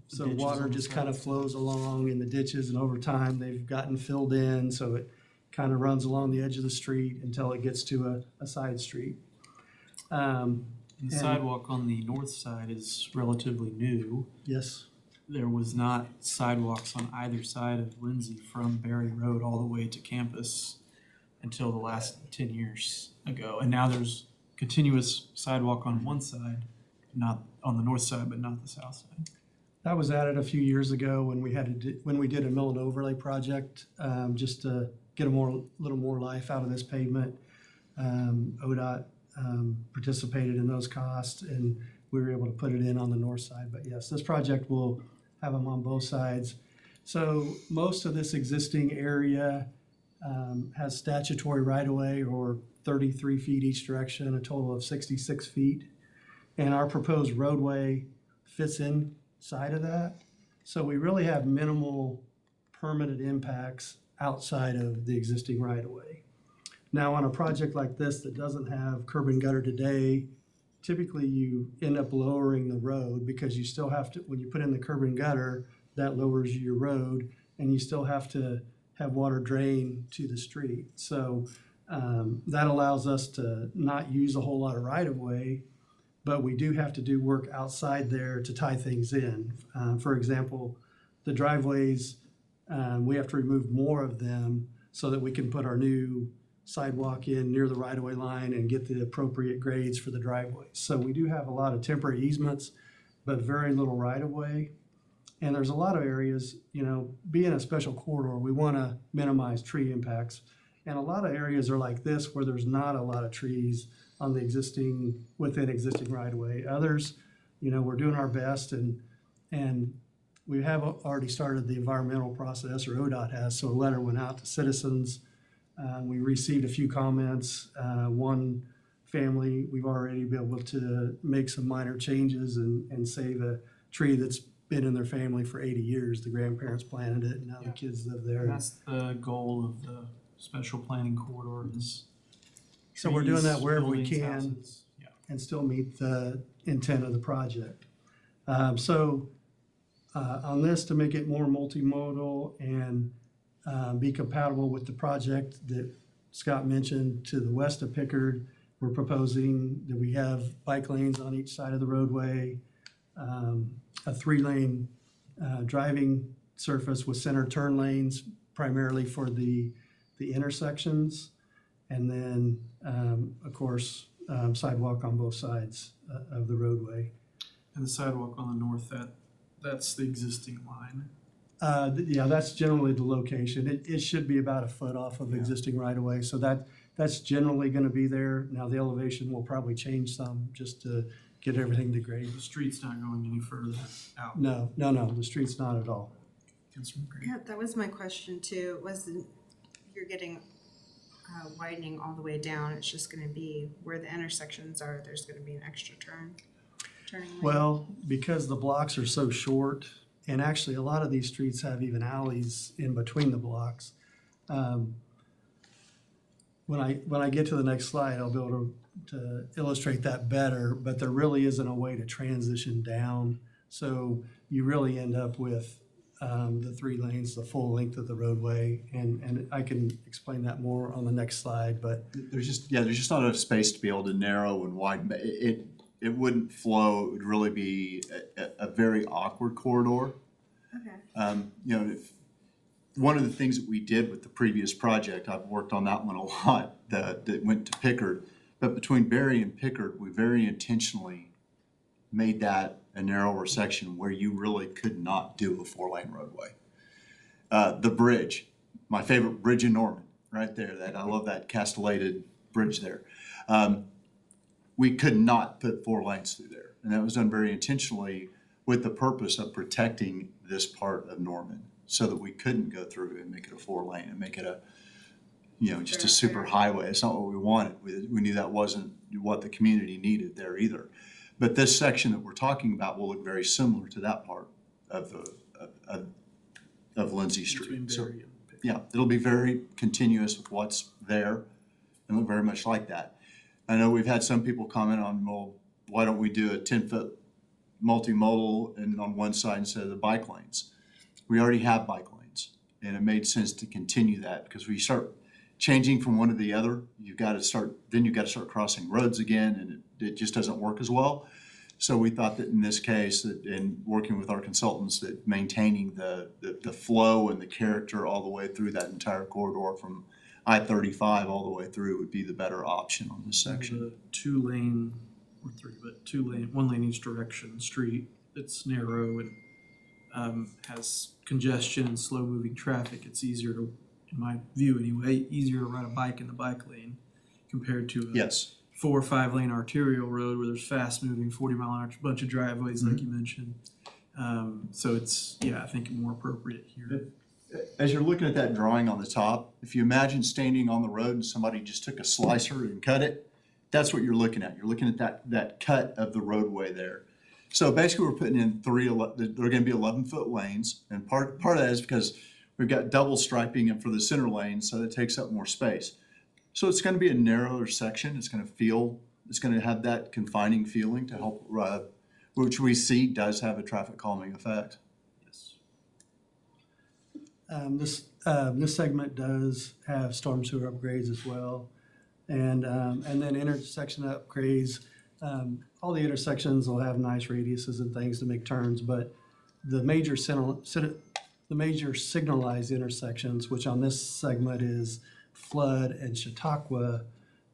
So Ditches water on the just kind of sides. flows along in the ditches, and over time they've gotten filled in, so it kind of runs along the edge of the street until it gets to a side street. And the And- sidewalk on the north side is relatively new. Yes, There was not sidewalks on either side of Lindsay from Berry Road all the way to campus until the last 10 years ago. And now there's continuous sidewalk on one side, not on the north side, but not the south side. that was added a few years ago when we did a mill and overlay project, just to get little more life out of this pavement. ODOT participated in those costs, and we were able to put it in on the north side. But yes, this project will have them on both sides. So most of this existing area has statutory right-of-way, or 33 feet each direction, a total of 66 feet. And our proposed roadway fits inside of that. So we really have minimal permanent impacts outside of the existing right-of-way. Now, on a project like this that doesn't have curb and gutter today, typically you end up lowering the road, because you still have to, when you put in the curb and gutter, that lowers your road, and you still have to have water drain to the street. So that allows us to not use a whole lot of right-of-way, but we do have to do work outside there to tie things in. For example, the driveways, we have to remove more of them so that we can put our new sidewalk in near the right-of-way line and get the appropriate grades for the driveways. So we do have a lot of temporary easements, but very little right-of-way. And there's a lot of areas, being a special corridor, we want to minimize tree impacts. And a lot of areas are like this, where there's not a lot of trees on within existing right-of-way. Others, we're doing our best, and we have already started the environmental process, or ODOT has, so a letter went out to citizens. We received a few comments. One family, we've already been able to make some minor changes and save a tree that's been in their family for 80 years. The grandparents planted it, and now the kids live there. And that's the goal of the special planning corridor is. So we're doing that trees, wherever we buildings, can. houses. Yeah. And still meet the intent of the project. On this, to make it more multimodal and be compatible with the project that Scott mentioned to the west of Pickard, we're proposing that we have bike lanes on each side of the roadway, a 3-lane driving surface with center turn lanes primarily for the intersections, and then, of course, sidewalk on both sides of the roadway. And the sidewalk on the north, that's the existing line. Yeah, that's generally the location. It should be about a foot off of existing right-of-way, so that's generally gonna be there. Now, the elevation will probably change some just to get everything to grade. The street's not going any further out. No, the street's not at all. Councilman Gray. Yeah, that was my question too, you're getting widening all the way down, it's just gonna be where the intersections are, there's gonna be an extra turning lane. Well, because the blocks are so short, and actually a lot of these streets have even alleys in between the blocks. When I get to the next slide, I'll be able to illustrate that better, but there really isn't a way to transition down. So you really end up with the 3 lanes, the full length of the roadway, and I can explain that more on the next slide, but There's just not enough space to be able to narrow and widen. It wouldn't flow. It would really be a very awkward corridor. Okay. One of the things that we did with the previous project, I've worked on that one a lot, that went to Pickard. But between Berry and Pickard, we very intentionally made that a narrower section where you really could not do a 4-lane roadway. The bridge, my favorite bridge in Norman, right there, I love that castellated bridge there. We could not put 4 lanes through there. And that was done very intentionally with the purpose of protecting this part of Norman, so that we couldn't go through and make it a 4-lane and make it just a super highway. It's not what we wanted. We knew that wasn't what the community needed there either. But this section that we're talking about will look very similar to that part of Lindsay Between Street. So, Berry and Pickard. yeah, it'll be very continuous with what's there and look very much like that. I know we've had some people comment on, well, why don't we do a 10-foot multimodal and on one side instead of the bike lanes? We already have bike lanes, and it made sense to continue that, because we start changing from one to the other, you've got to start crossing roads again, and it just doesn't work as well. So we thought that in this case, that in working with our consultants, that maintaining the flow and the character all the way through that entire corridor from I-35 all the way through would be the better option on this section. The 2-lane, or 3, but 2-lane, 1 lane each direction street that's narrow and has congestion and slow moving traffic. It's easier to, in my view anyway, easier to ride a bike in the bike lane compared to a Yes. 4 or 5 lane arterial road where there's fast moving 40-mile-an-hour bunch of driveways like you mentioned. So it's, I think more appropriate here. As you're looking at that drawing on the top, if you imagine standing on the road and somebody just took a slicer and cut it, that's what you're looking at. You're looking at that cut of the roadway there. So basically, we're putting in they're going to be 11-foot lanes, and part of that is because we've got double striping and for the center lane, so that takes up more space. So it's going to be a narrower section. It's going to have that confining feeling to help, which we see does have a traffic calming effect. Yes. This segment does have storm sewer upgrades as well, and then intersection upgrades. All the intersections will have nice radiuses and things to make turns, but the major signalized intersections, which on this segment is Flood and Chautauqua,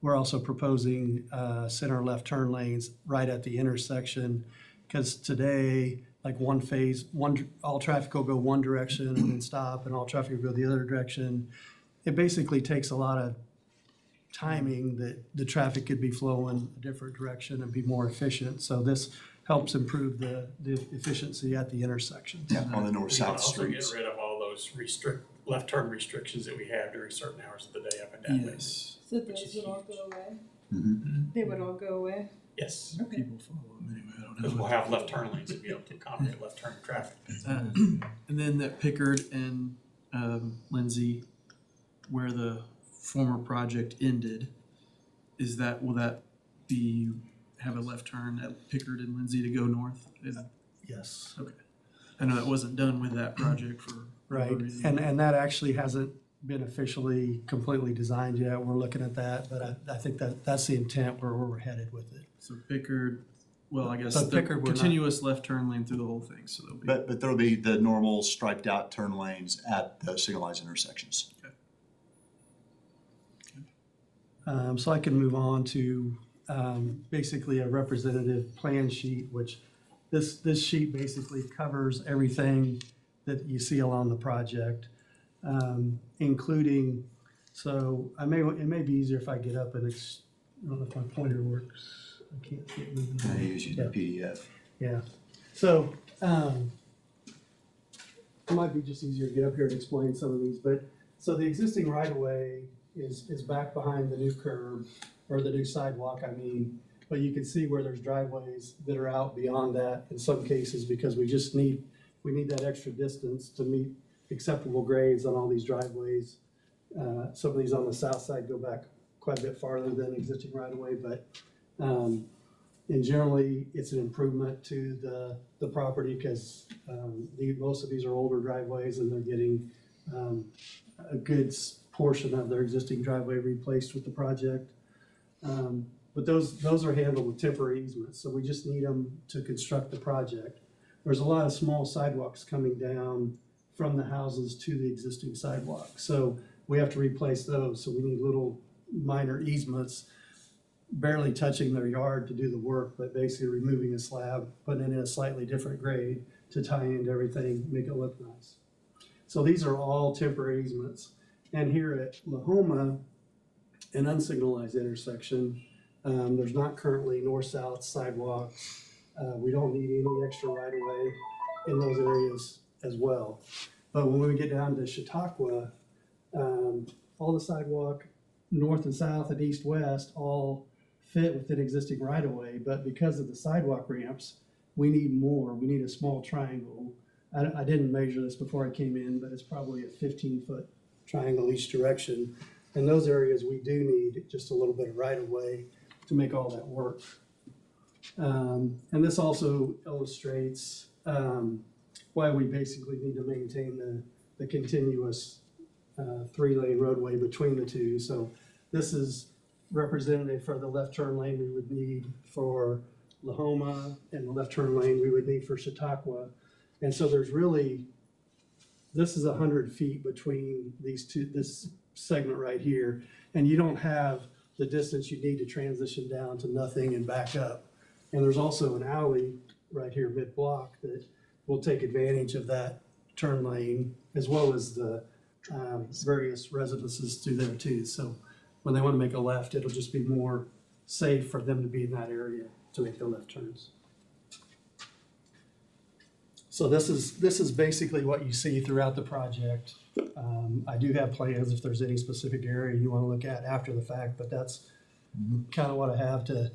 we're also proposing center left turn lanes right at the intersection, because today, like all traffic will go one direction and then stop, and all traffic will go the other direction. It basically takes a lot of timing that the traffic could be flowing a different direction and be more efficient. So this helps improve the efficiency at the intersections. Yeah, on the north-south Also streets. get rid of all those left turn restrictions that we have during certain hours of the day up and down. Yes. So Which is those would all go away? Mhm. They would all go away? Yes, People follow them anyway. I don't because know. we'll have left turn lanes to be able to accommodate left turn traffic. And then that Pickard and Lindsay, where the former project ended, will that have a left turn at Pickard and Lindsay to go north? Yes. Okay. I know that wasn't done with that project for Right, whatever reason. and that actually hasn't been officially completely designed yet. We're looking at that, but I think that's the intent where we're headed with it. So Pickard, well, I guess So the Pickard, we're not- continuous left turn lane through the whole thing, so there'll be. But there'll be the normal striped out turn lanes at the signalized intersections. So I can move on to basically a representative plan sheet, which this sheet basically covers everything that you see along the project, including, so it may be easier if I get up and I don't know if my pointer works. I can't see it moving. I use the PDF. Yeah, so, it might be just easier to get up here and explain some of these, but, so the existing right-of-way is back behind the new curb, or the new sidewalk, I mean, but you can see where there's driveways that are out beyond that in some cases, because we need that extra distance to meet acceptable grades on all these driveways. Some of these on the south side go back quite a bit farther than existing right-of-way, but, and generally, it's an improvement to the property, because, most of these are older driveways, and they're getting, a good portion of their existing driveway replaced with the project. But those are handled with temporary easements, so we just need them to construct the project. There's a lot of small sidewalks coming down from the houses to the existing sidewalk, so we have to replace those, so we need little minor easements barely touching their yard to do the work, but basically removing a slab, putting it in a slightly different grade to tie into everything, make it look nice. So these are all temporary easements. And here at Lahoma, an unsignalized intersection, there's not currently north-south sidewalks. We don't need any extra right-of-way in those areas as well. But when we get down to Chautauqua, all the sidewalk, north and south and east-west, all fit within existing right-of-way, but because of the sidewalk ramps, we need more. We need a small triangle. I didn't measure this before I came in, but it's probably a 15-foot triangle each direction. In those areas, we do need just a little bit of right-of-way to make all that work. And this also illustrates why we basically need to maintain the continuous 3-lane roadway between the two. So this is representative for the left turn lane we would need for Lahoma, and the left turn lane we would need for Chautauqua. And so there's really, this is 100 feet between these two, this segment right here, and you don't have the distance you need to transition down to nothing and back up. And there's also an alley right here mid-block that will take advantage of that turn lane, as well as the various residences through there too. So when they want to make a left, it'll just be more safe for them to be in that area to make their left turns. So this is basically what you see throughout the project. I do have plans if there's any specific area you want to look at after the fact, but that's kind of what I have to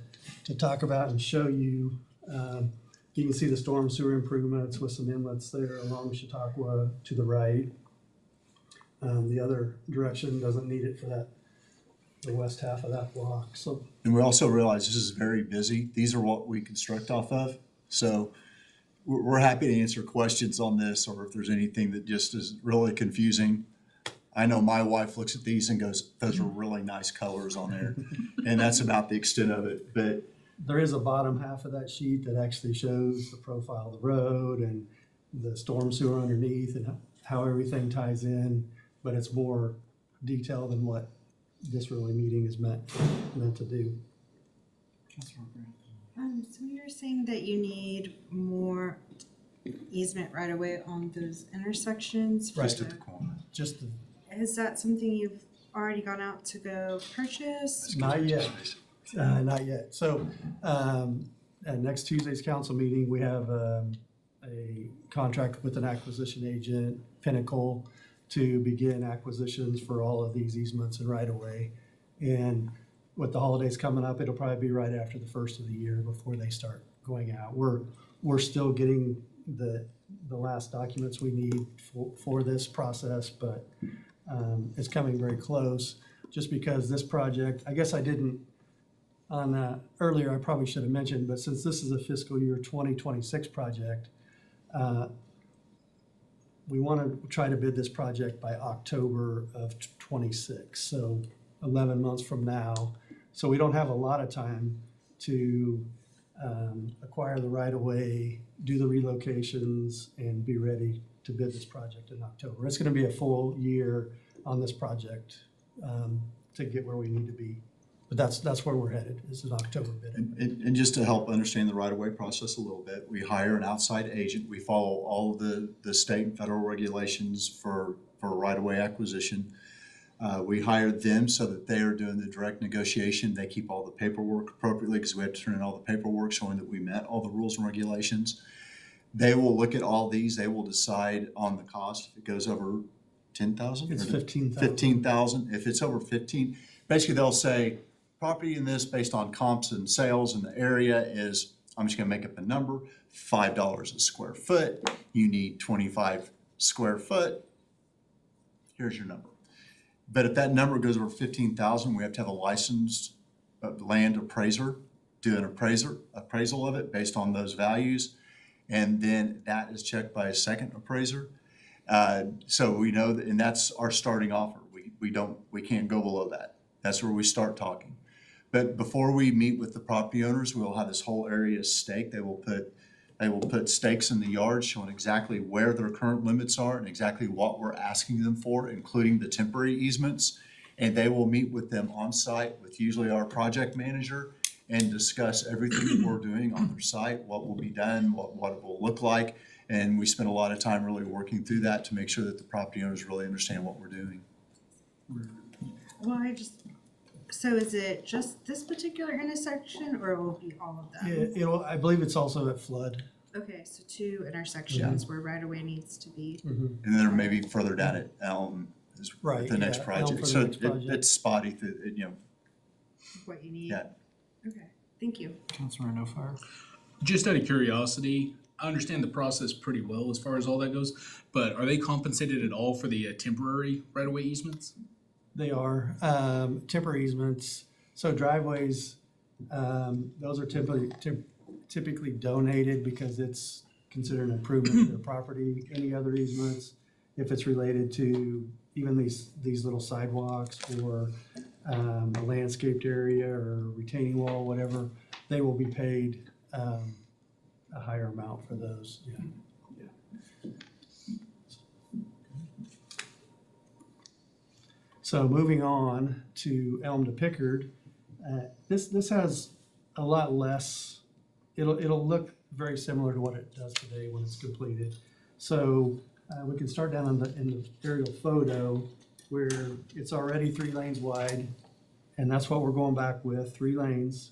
talk about and show you. You can see the storm sewer improvements with some inlets there along Chautauqua to the right. The other direction doesn't need it for the west half of that block. So, And we also realize this is very busy. These are what we construct off of. So we're happy to answer questions on this, or if there's anything that just is really confusing. I know my wife looks at these and goes, those are really nice colors on there. And that's about the extent of it. But there is a bottom half of that sheet that actually shows the profile of the road and the storm sewer underneath and how everything ties in, but it's more detailed than what this really meeting is meant to do. Councilor Grant. So you're saying that you need more easement right away on those intersections? for just at the corner. Just the, Is that something you've already gone out to go purchase? not yet. Not yet. So, at next Tuesday's council meeting, we have a contract with an acquisition agent, Pinnacle, to begin acquisitions for all of these easements and right-of-way. And with the holidays coming up, it'll probably be right after the first of the year before they start going out. We're still getting the last documents we need for this process, but it's coming very close. Just because this project, I guess I didn't, earlier I probably should have mentioned, but since this is a fiscal year 2026 project, we want to try to bid this project by October of 26, so 11 months from now. So we don't have a lot of time to acquire the right-of-way, do the relocations, and be ready to bid this project in October. It's going to be a full year on this project to get where we need to be. But that's where we're headed, is an October bid. And just to help understand the right-of-way process a little bit, we hire an outside agent. We follow all of the state and federal regulations for right-of-way acquisition. We hire them so that they are doing the direct negotiation. They keep all the paperwork appropriately because we have to turn in all the paperwork showing that we met all the rules and regulations. They will look at all these, they will decide on the cost. If it goes over 10,000? It's 15,000. 15,000. If it's over 15, basically they'll say, property in this based on comps and sales in the area is, I'm just gonna make up a number, $5 a square foot. You need 25 square foot. Here's your number. But if that number goes over 15,000, we have to have a licensed land appraiser do an appraisal of it based on those values. And then that is checked by a second appraiser. So we know that, and that's our starting offer. We can't go below that. That's where we start talking. But before we meet with the property owners, we'll have this whole area staked. They will put stakes in the yard showing exactly where their current limits are and exactly what we're asking them for, including the temporary easements. And they will meet with them on site with usually our project manager and discuss everything that we're doing on their site, what will be done, what it will look like. And we spend a lot of time really working through that to make sure that the property owners really understand what we're doing. Well, so is it just this particular intersection or it will be all of them? Yeah, I believe it's also at flood. Okay, so 2 intersections where right of way needs to be. And then there may be further down at Elm is Right, the next yeah, Elm project. for the So next project. it's spotty, What you need? yeah. Okay, thank you. Councilor No Fire. Just out of curiosity, I understand the process pretty well as far as all that goes, but are they compensated at all for the temporary right-of-way easements? They are, temporary easements, so driveways, those are typically donated because it's considered an improvement to the property. Any other easements, if it's related to even these little sidewalks or a landscaped area or retaining wall, whatever, they will be paid a higher amount for those, yeah. So moving on to Elm to Pickard, this has a lot less, it'll look very similar to what it does today when it's completed. So we can start down in the aerial photo where it's already 3 lanes wide, and that's what we're going back with, 3 lanes.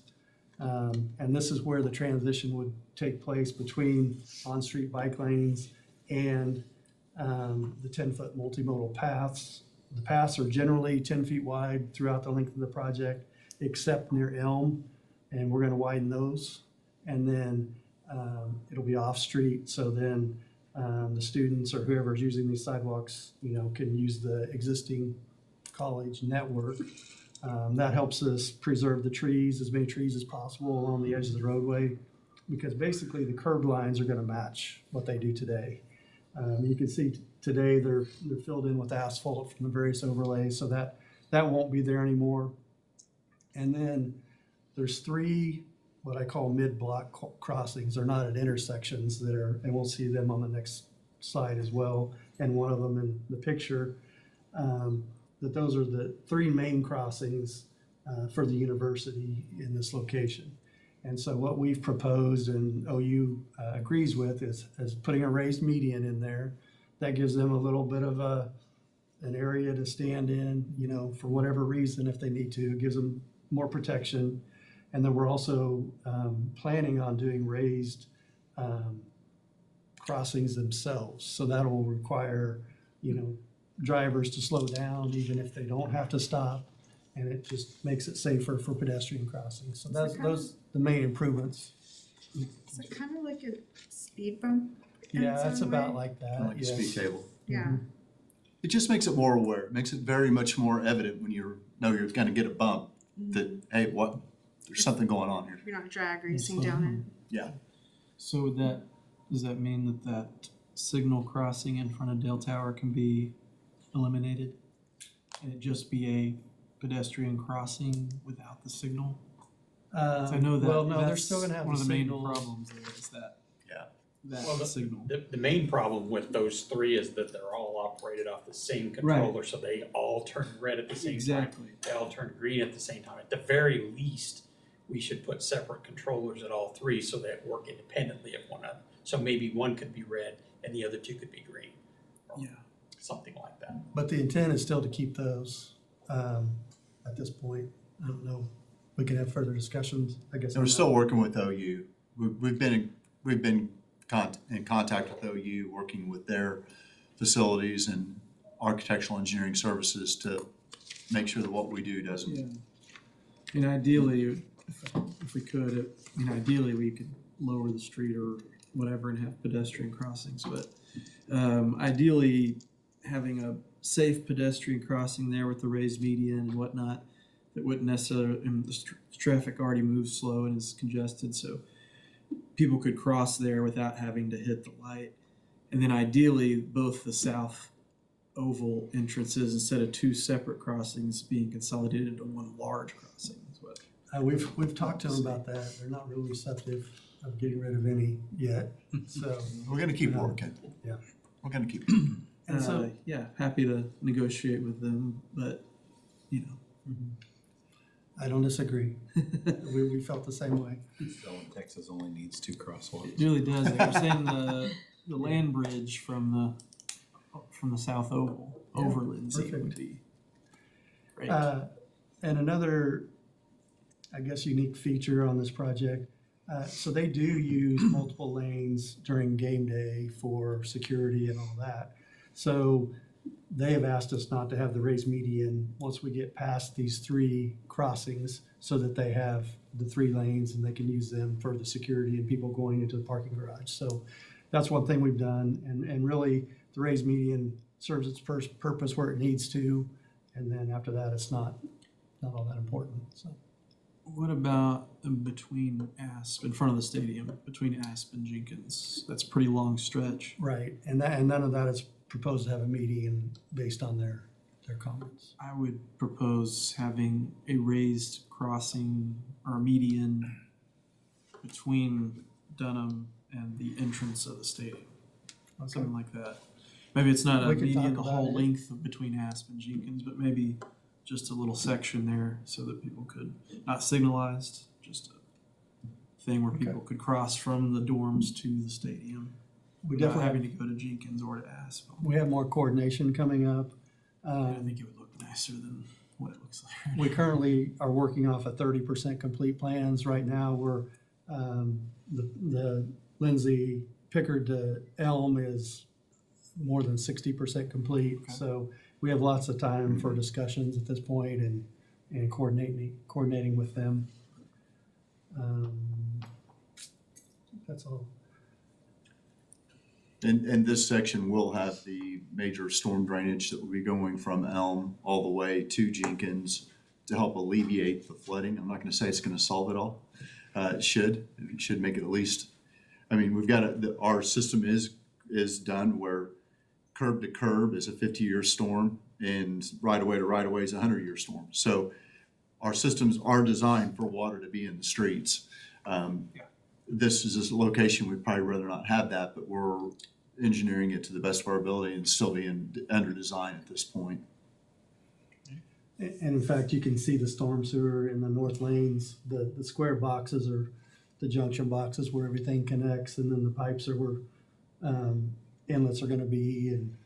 And this is where the transition would take place between on-street bike lanes and the 10-foot multimodal paths. The paths are generally 10 feet wide throughout the length of the project, except near Elm, and we're gonna widen those. And then it'll be off-street, so then the students or whoever's using these sidewalks, can use the existing college network. That helps us preserve the trees, as many trees as possible along the edge of the roadway, because basically the curb lines are gonna match what they do today. You can see today they're filled in with asphalt from the various overlays, so that won't be there anymore. And then there's 3 what I call mid-block crossings. They're not at intersections and we'll see them on the next slide as well, and one of them in the picture. That those are the 3 main crossings for the university in this location. And so what we've proposed and OU agrees with is putting a raised median in there. That gives them a little bit of an area to stand in, for whatever reason if they need to. It gives them more protection. And then we're also planning on doing raised crossings themselves. So that'll require, drivers to slow down even if they don't have to stop. And it just makes it safer for pedestrian crossings. So those the main improvements. Is it kind of like a speed bump? in Yeah, its that's own about way? like that, Like a speed yes. table. Yeah, It just makes it more aware. It makes it very much more evident when you're gonna get a bump that, hey, there's something going on here. you're not drag racing down Yeah. So does that mean that signal crossing in front of Dale Tower can be eliminated? And it just be a pedestrian crossing without the signal? 'Cause I know that Well, no, they're that's still gonna have one the of the main signals. problems there is that. Yeah. That Well, signal. The main problem with those 3 is that they're all operated off the same controller, so they all turn red at the same time. Exactly. They all turn green at the same time. At the very least, we should put separate controllers at all 3 so they work independently of one another. So maybe one could be red and the other 2 could be green. Or Yeah. something like that. But the intent is still to keep those at this point. I don't know. We can have further discussions, I guess. And we're still working with OU. We've been in contact with OU, working with their facilities and architectural engineering services to make sure that what we do doesn't. Yeah. And ideally, if we could, ideally we could lower the street or whatever and have pedestrian crossings, but ideally having a safe pedestrian crossing there with the raised median and whatnot that wouldn't necessarily, and the traffic already moves slow and is congested, so people could cross there without having to hit the light. And then ideally, both the south oval entrances, instead of two separate crossings, being consolidated into one large crossing is what. We've talked to them about that. They're not really receptive of getting rid of any yet, so. We're gonna keep working. Yeah. We're gonna keep. And so, Yeah, happy to negotiate with them, but, you know. I don't disagree. We felt the same way. So Texas only needs 2 crosswalks. It really does. They were saying the land bridge from the South Oval over Lindsay would perfect. be great. And another, I guess, unique feature on this project, so they do use multiple lanes during game day for security and all that. So they have asked us not to have the raised median once we get past these 3 crossings, so that they have the 3 lanes and they can use them for the security and people going into the parking garage. So that's one thing we've done, and really the raised median serves its purpose where it needs to, and then after that it's not all that important. So What about between Asp, in front of the stadium, between Asp and Jenkins? That's a pretty long stretch. right, and none of that is proposed to have a median based on their comments. I would propose having a raised crossing or median between Dunham and the entrance of the stadium. Something like that. Maybe it's not a We could median talk the about whole it. length of between Asp and Jenkins, but maybe just a little section there so that people could, not signalized, just a thing where people could cross from the dorms to the stadium We without definitely having to go to Jenkins or to Asp. we have more coordination coming up. I think it would look nicer than what it looks like. We currently are working off of 30% complete plans. Right now, we're, the Lindsay Pickard to Elm is more than 60% complete. Okay. So we have lots of time for discussions at this point and coordinating with them. That's all. And this section will have the major storm drainage that will be going from Elm all the way to Jenkins to help alleviate the flooding. I'm not gonna say it's gonna solve it all. It should make it at least, I mean, we've got, our system is done where curb to curb is a 50-year storm and right away to right away is a 100-year storm. So our systems are designed for water to be in the streets. This is a location we'd probably rather not have that, but we're engineering it to the best of our ability and still being under design at this point. And in fact, you can see the storm sewer in the north lanes. The square boxes are the junction boxes where everything connects, and then the pipes are where inlets are gonna be, and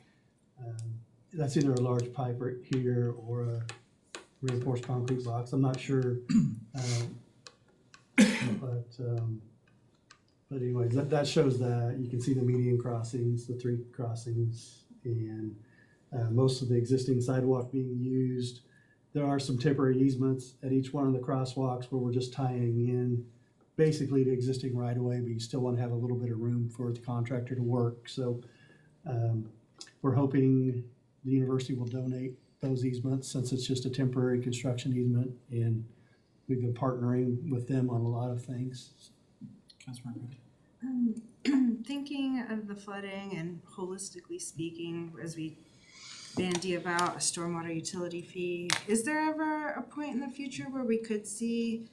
that's either a large pipe right here or a reinforced concrete box. I'm not sure. But anyways, that shows that. You can see the median crossings, the 3 crossings, and most of the existing sidewalk being used. There are some temporary easements at each one of the crosswalks where we're just tying in basically the existing right of way, but you still want to have a little bit of room for the contractor to work. So we're hoping the university will donate those easements since it's just a temporary construction easement, and we've been partnering with them on a lot of things. Councilmember. Thinking of the flooding and holistically speaking, as we bandy about a stormwater utility fee, is there ever a point in the future where we could see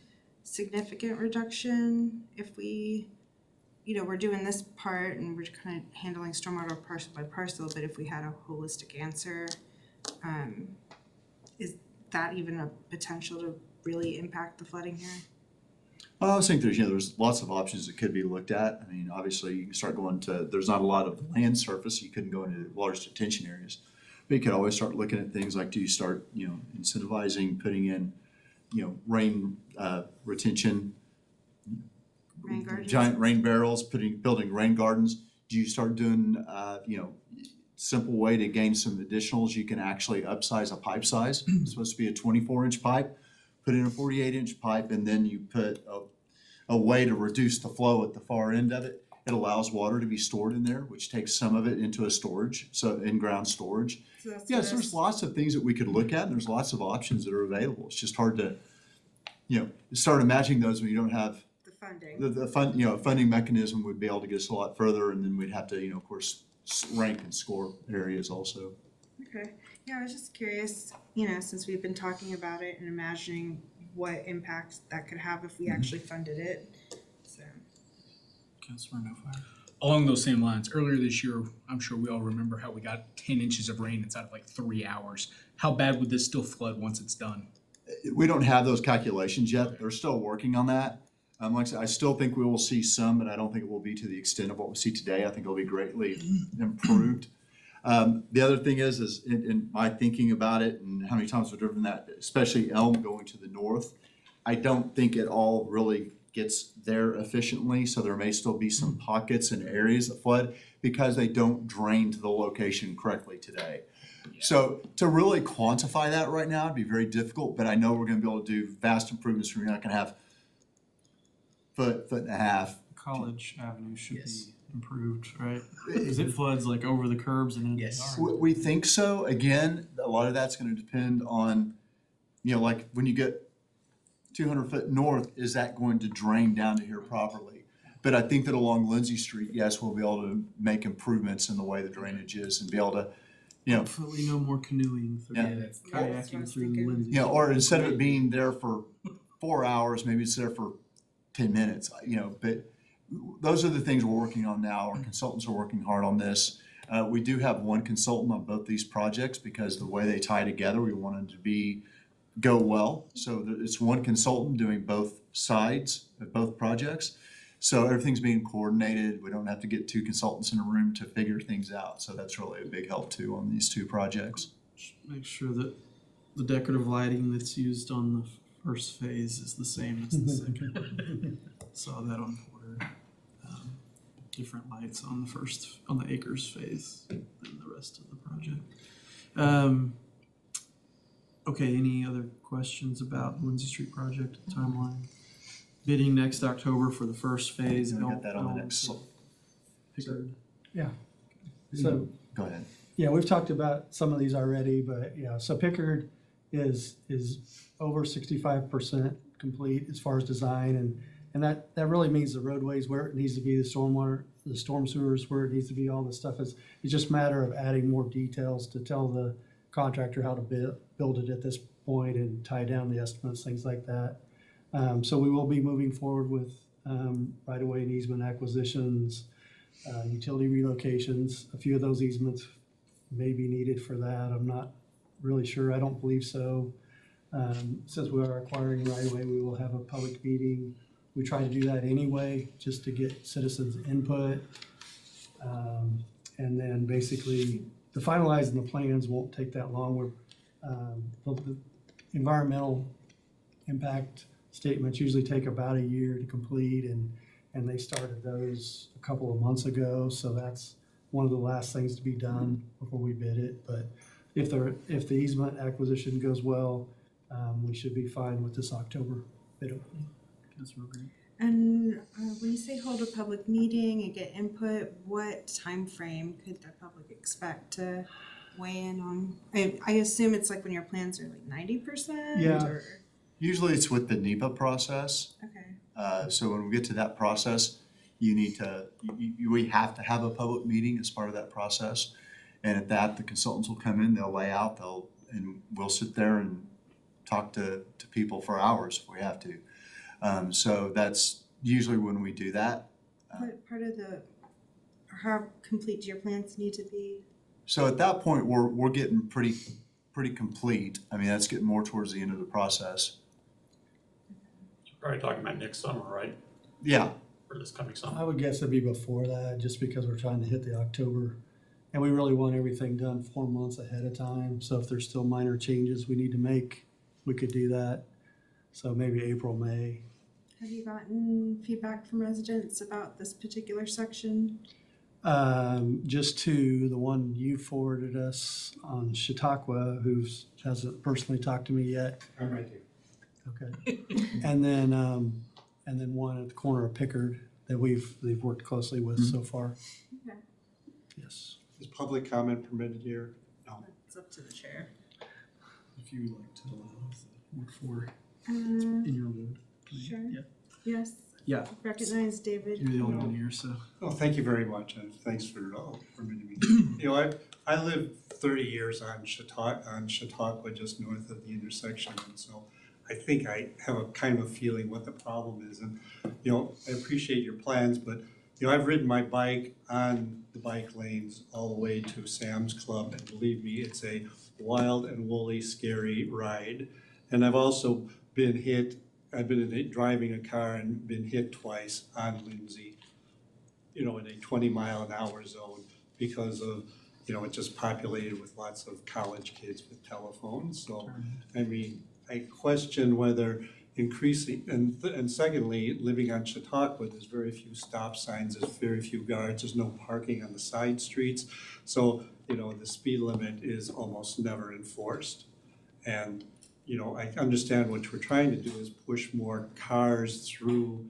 significant reduction if we, we're doing this part and we're kind of handling stormwater parcel by parcel, but if we had a holistic answer, is that even a potential to really impact the flooding here? I was thinking there's lots of options that could be looked at. I mean, obviously you can start going to, there's not a lot of land surface, you couldn't go into large detention areas. But you could always start looking at things like, do you start, incentivizing, putting in, rain retention, Rain gardens? giant rain barrels, building rain gardens. Do you start doing, simple way to gain some additionals, you can actually upsize a pipe size. It's supposed to be a 24-inch pipe, put in a 48-inch pipe, and then you put a way to reduce the flow at the far end of it. It allows water to be stored in there, which takes some of it into a storage, so in-ground storage. So that's Yes, what there's lots of things that we could look at, and there's lots of options that are available. It's just hard to, start imagining those when you don't have the funding. the funding mechanism would be able to get us a lot further, and then we'd have to, of course, rank and score areas also. Okay, yeah, I was just curious, since we've been talking about it and imagining what impact that could have if we actually funded it, so. Councilor No Fire. Along those same lines, earlier this year, I'm sure we all remember how we got 10 inches of rain inside of like 3 hours. How bad would this still flood once it's done? We don't have those calculations yet. They're still working on that. Like I said, I still think we will see some, but I don't think it will be to the extent of what we see today. I think it'll be greatly improved. The other thing is in my thinking about it and how many times we've driven that, especially Elm going to the north, I don't think it all really gets there efficiently. So there may still be some pockets and areas that flood because they don't drain to the location correctly today. So to really quantify that right now, it'd be very difficult, but I know we're gonna be able to do vast improvements. We're not gonna have foot and a half. College Avenue should Yes. be improved, right? Because it floods like over the curbs and into the Yes. yard. We think so. Again, a lot of that's gonna depend on, like when you get 200 foot north, is that going to drain down to here properly? But I think that along Lindsay Street, yes, we'll be able to make improvements in the way the drainage is and be able to, Hopefully no more canoeing through Yeah. That's what I kayaking was through thinking. Lindsay. or instead of it being there for 4 hours, maybe it's there for 10 minutes, but those are the things we're working on now. Our consultants are working hard on this. We do have one consultant on both these projects because the way they tie together, we want them to go well. So it's one consultant doing both sides of both projects. So everything's being coordinated. We don't have to get two consultants in a room to figure things out. So that's really a big help too on these two projects. Make sure that the decorative lighting that's used on the first phase is the same as the second. Saw that on Porter. Different lights on the Acres phase than the rest of the project. Okay, any other questions about the Lindsay Street project timeline? Bidding next October for the first phase. We'll get that on the next slide. Pickard. So, Go ahead. yeah, we've talked about some of these already, but yeah, so Pickard is over 65% complete as far as design, and that really means the roadways where it needs to be, the stormwater, the storm sewers where it needs to be, all this stuff it's just a matter of adding more details to tell the contractor how to build it at this point and tie down the estimates, things like that. So we will be moving forward with right-of-way and easement acquisitions, utility relocations. A few of those easements may be needed for that. I'm not really sure. I don't believe so. Since we are acquiring right-of-way, we will have a public meeting. We try to do that anyway, just to get citizens' input. And then basically, the finalizing the plans won't take that long. The environmental impact statements usually take about a year to complete, and they started those a couple of months ago, so that's one of the last things to be done before we bid it. But if the easement acquisition goes well, we should be fine with this October bid opening. Councilor Green. And when you say hold a public meeting and get input, what time frame could the public expect to weigh in on? I assume it's like when your plans are like 90%? Yeah. Or, Usually it's with the NEPA process. okay. So when we get to that process, we have to have a public meeting as part of that process. And at that, the consultants will come in, they'll lay out, and we'll sit there and talk to people for hours if we have to. So that's usually when we do that. What part of how complete do your plans need to be? So at that point, we're getting pretty complete. I mean, that's getting more towards the end of the process. Probably talking about next summer, right? Yeah, Or this coming summer. I would guess it'd be before that, just because we're trying to hit the October. And we really want everything done 4 months ahead of time. So if there's still minor changes we need to make, we could do that. So maybe April, May. Have you gotten feedback from residents about this particular section? Just to the one you forwarded us on Chautauqua, who hasn't personally talked to me yet. I'm right here. Okay. And then one at the corner of Pickard that they've worked closely with so far. Okay. Yes. Is public comment permitted here? No. It's up to the chair. If you would like to allow us to work for Uh, in your mood. Sure. Yeah. Yes. Yeah. Recognize David. You're the only one here, so. Oh, thank you very much, and thanks for permitting me. You know, I lived 30 years on Chautauqua, just north of the intersection, and so I think I have a kind of a feeling what the problem is. And, you know, I appreciate your plans, but, you know, I've ridden my bike on the bike lanes all the way to Sam's Club, and believe me, it's a wild and woolly, scary ride. And I've also been hit, I've been driving a car and been hit twice on Lindsay, you know, in a 20-mile-an-hour zone because of, you know, it's just populated with lots of college kids with telephones. So, I mean, I question whether increasing, and secondly, living on Chautauqua, there's very few stop signs, there's very few guards, there's no parking on the side streets. So, you know, the speed limit is almost never enforced. And, you know, I understand what we're trying to do is push more cars through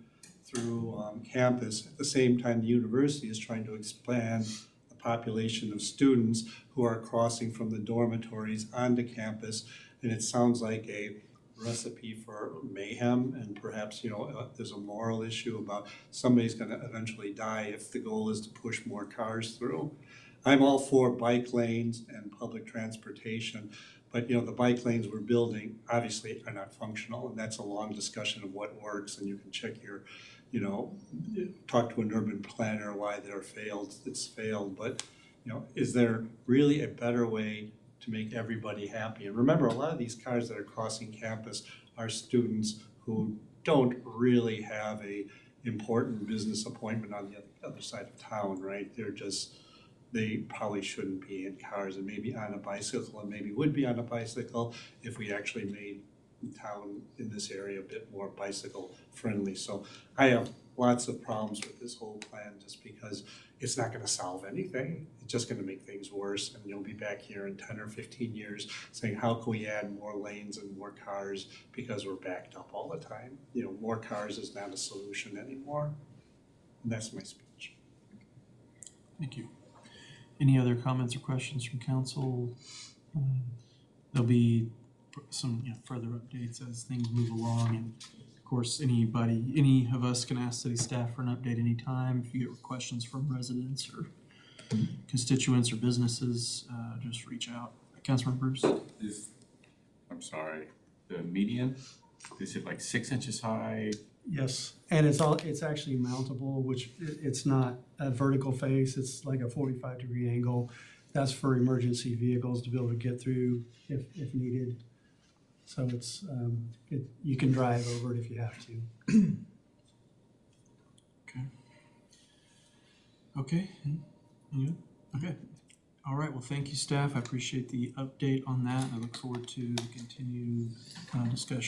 campus. At the same time, the university is trying to expand the population of students who are crossing from the dormitories onto campus. And it sounds like a recipe for mayhem, and perhaps, you know, there's a moral issue about somebody's gonna eventually die if the goal is to push more cars through. I'm all for bike lanes and public transportation, but, you know, the bike lanes we're building obviously are not functional, and that's a long discussion of what works, and you can check your, you know, talk to an urban planner why they're failed, it's failed, but, you know, is there really a better way to make everybody happy? And remember, a lot of these cars that are crossing campus are students who don't really have a important business appointment on the other side of town, right? They probably shouldn't be in cars and maybe on a bicycle, and maybe would be on a bicycle if we actually made the town in this area a bit more bicycle friendly. So I have lots of problems with this whole plan just because it's not gonna solve anything. It's just gonna make things worse, and you'll be back here in 10 or 15 years saying, how can we add more lanes and more cars because we're backed up all the time? You know, more cars is not a solution anymore. And that's my speech. Thank you. Any other comments or questions from council? There'll be some, you know, further updates as things move along, and of course, any of us can ask city staff for an update anytime. If you get questions from residents or constituents or businesses, just reach out. Councilman Bruce? I'm sorry, the median, is it like 6 inches high? Yes, and it's actually mountable, which it's not a vertical face, it's like a 45-degree angle. That's for emergency vehicles to be able to get through if needed. So it's, you can drive over it if you have to. Okay. Yeah. Okay. All right. Well, thank you, staff. I appreciate the update on that. I look forward to the continued discussion.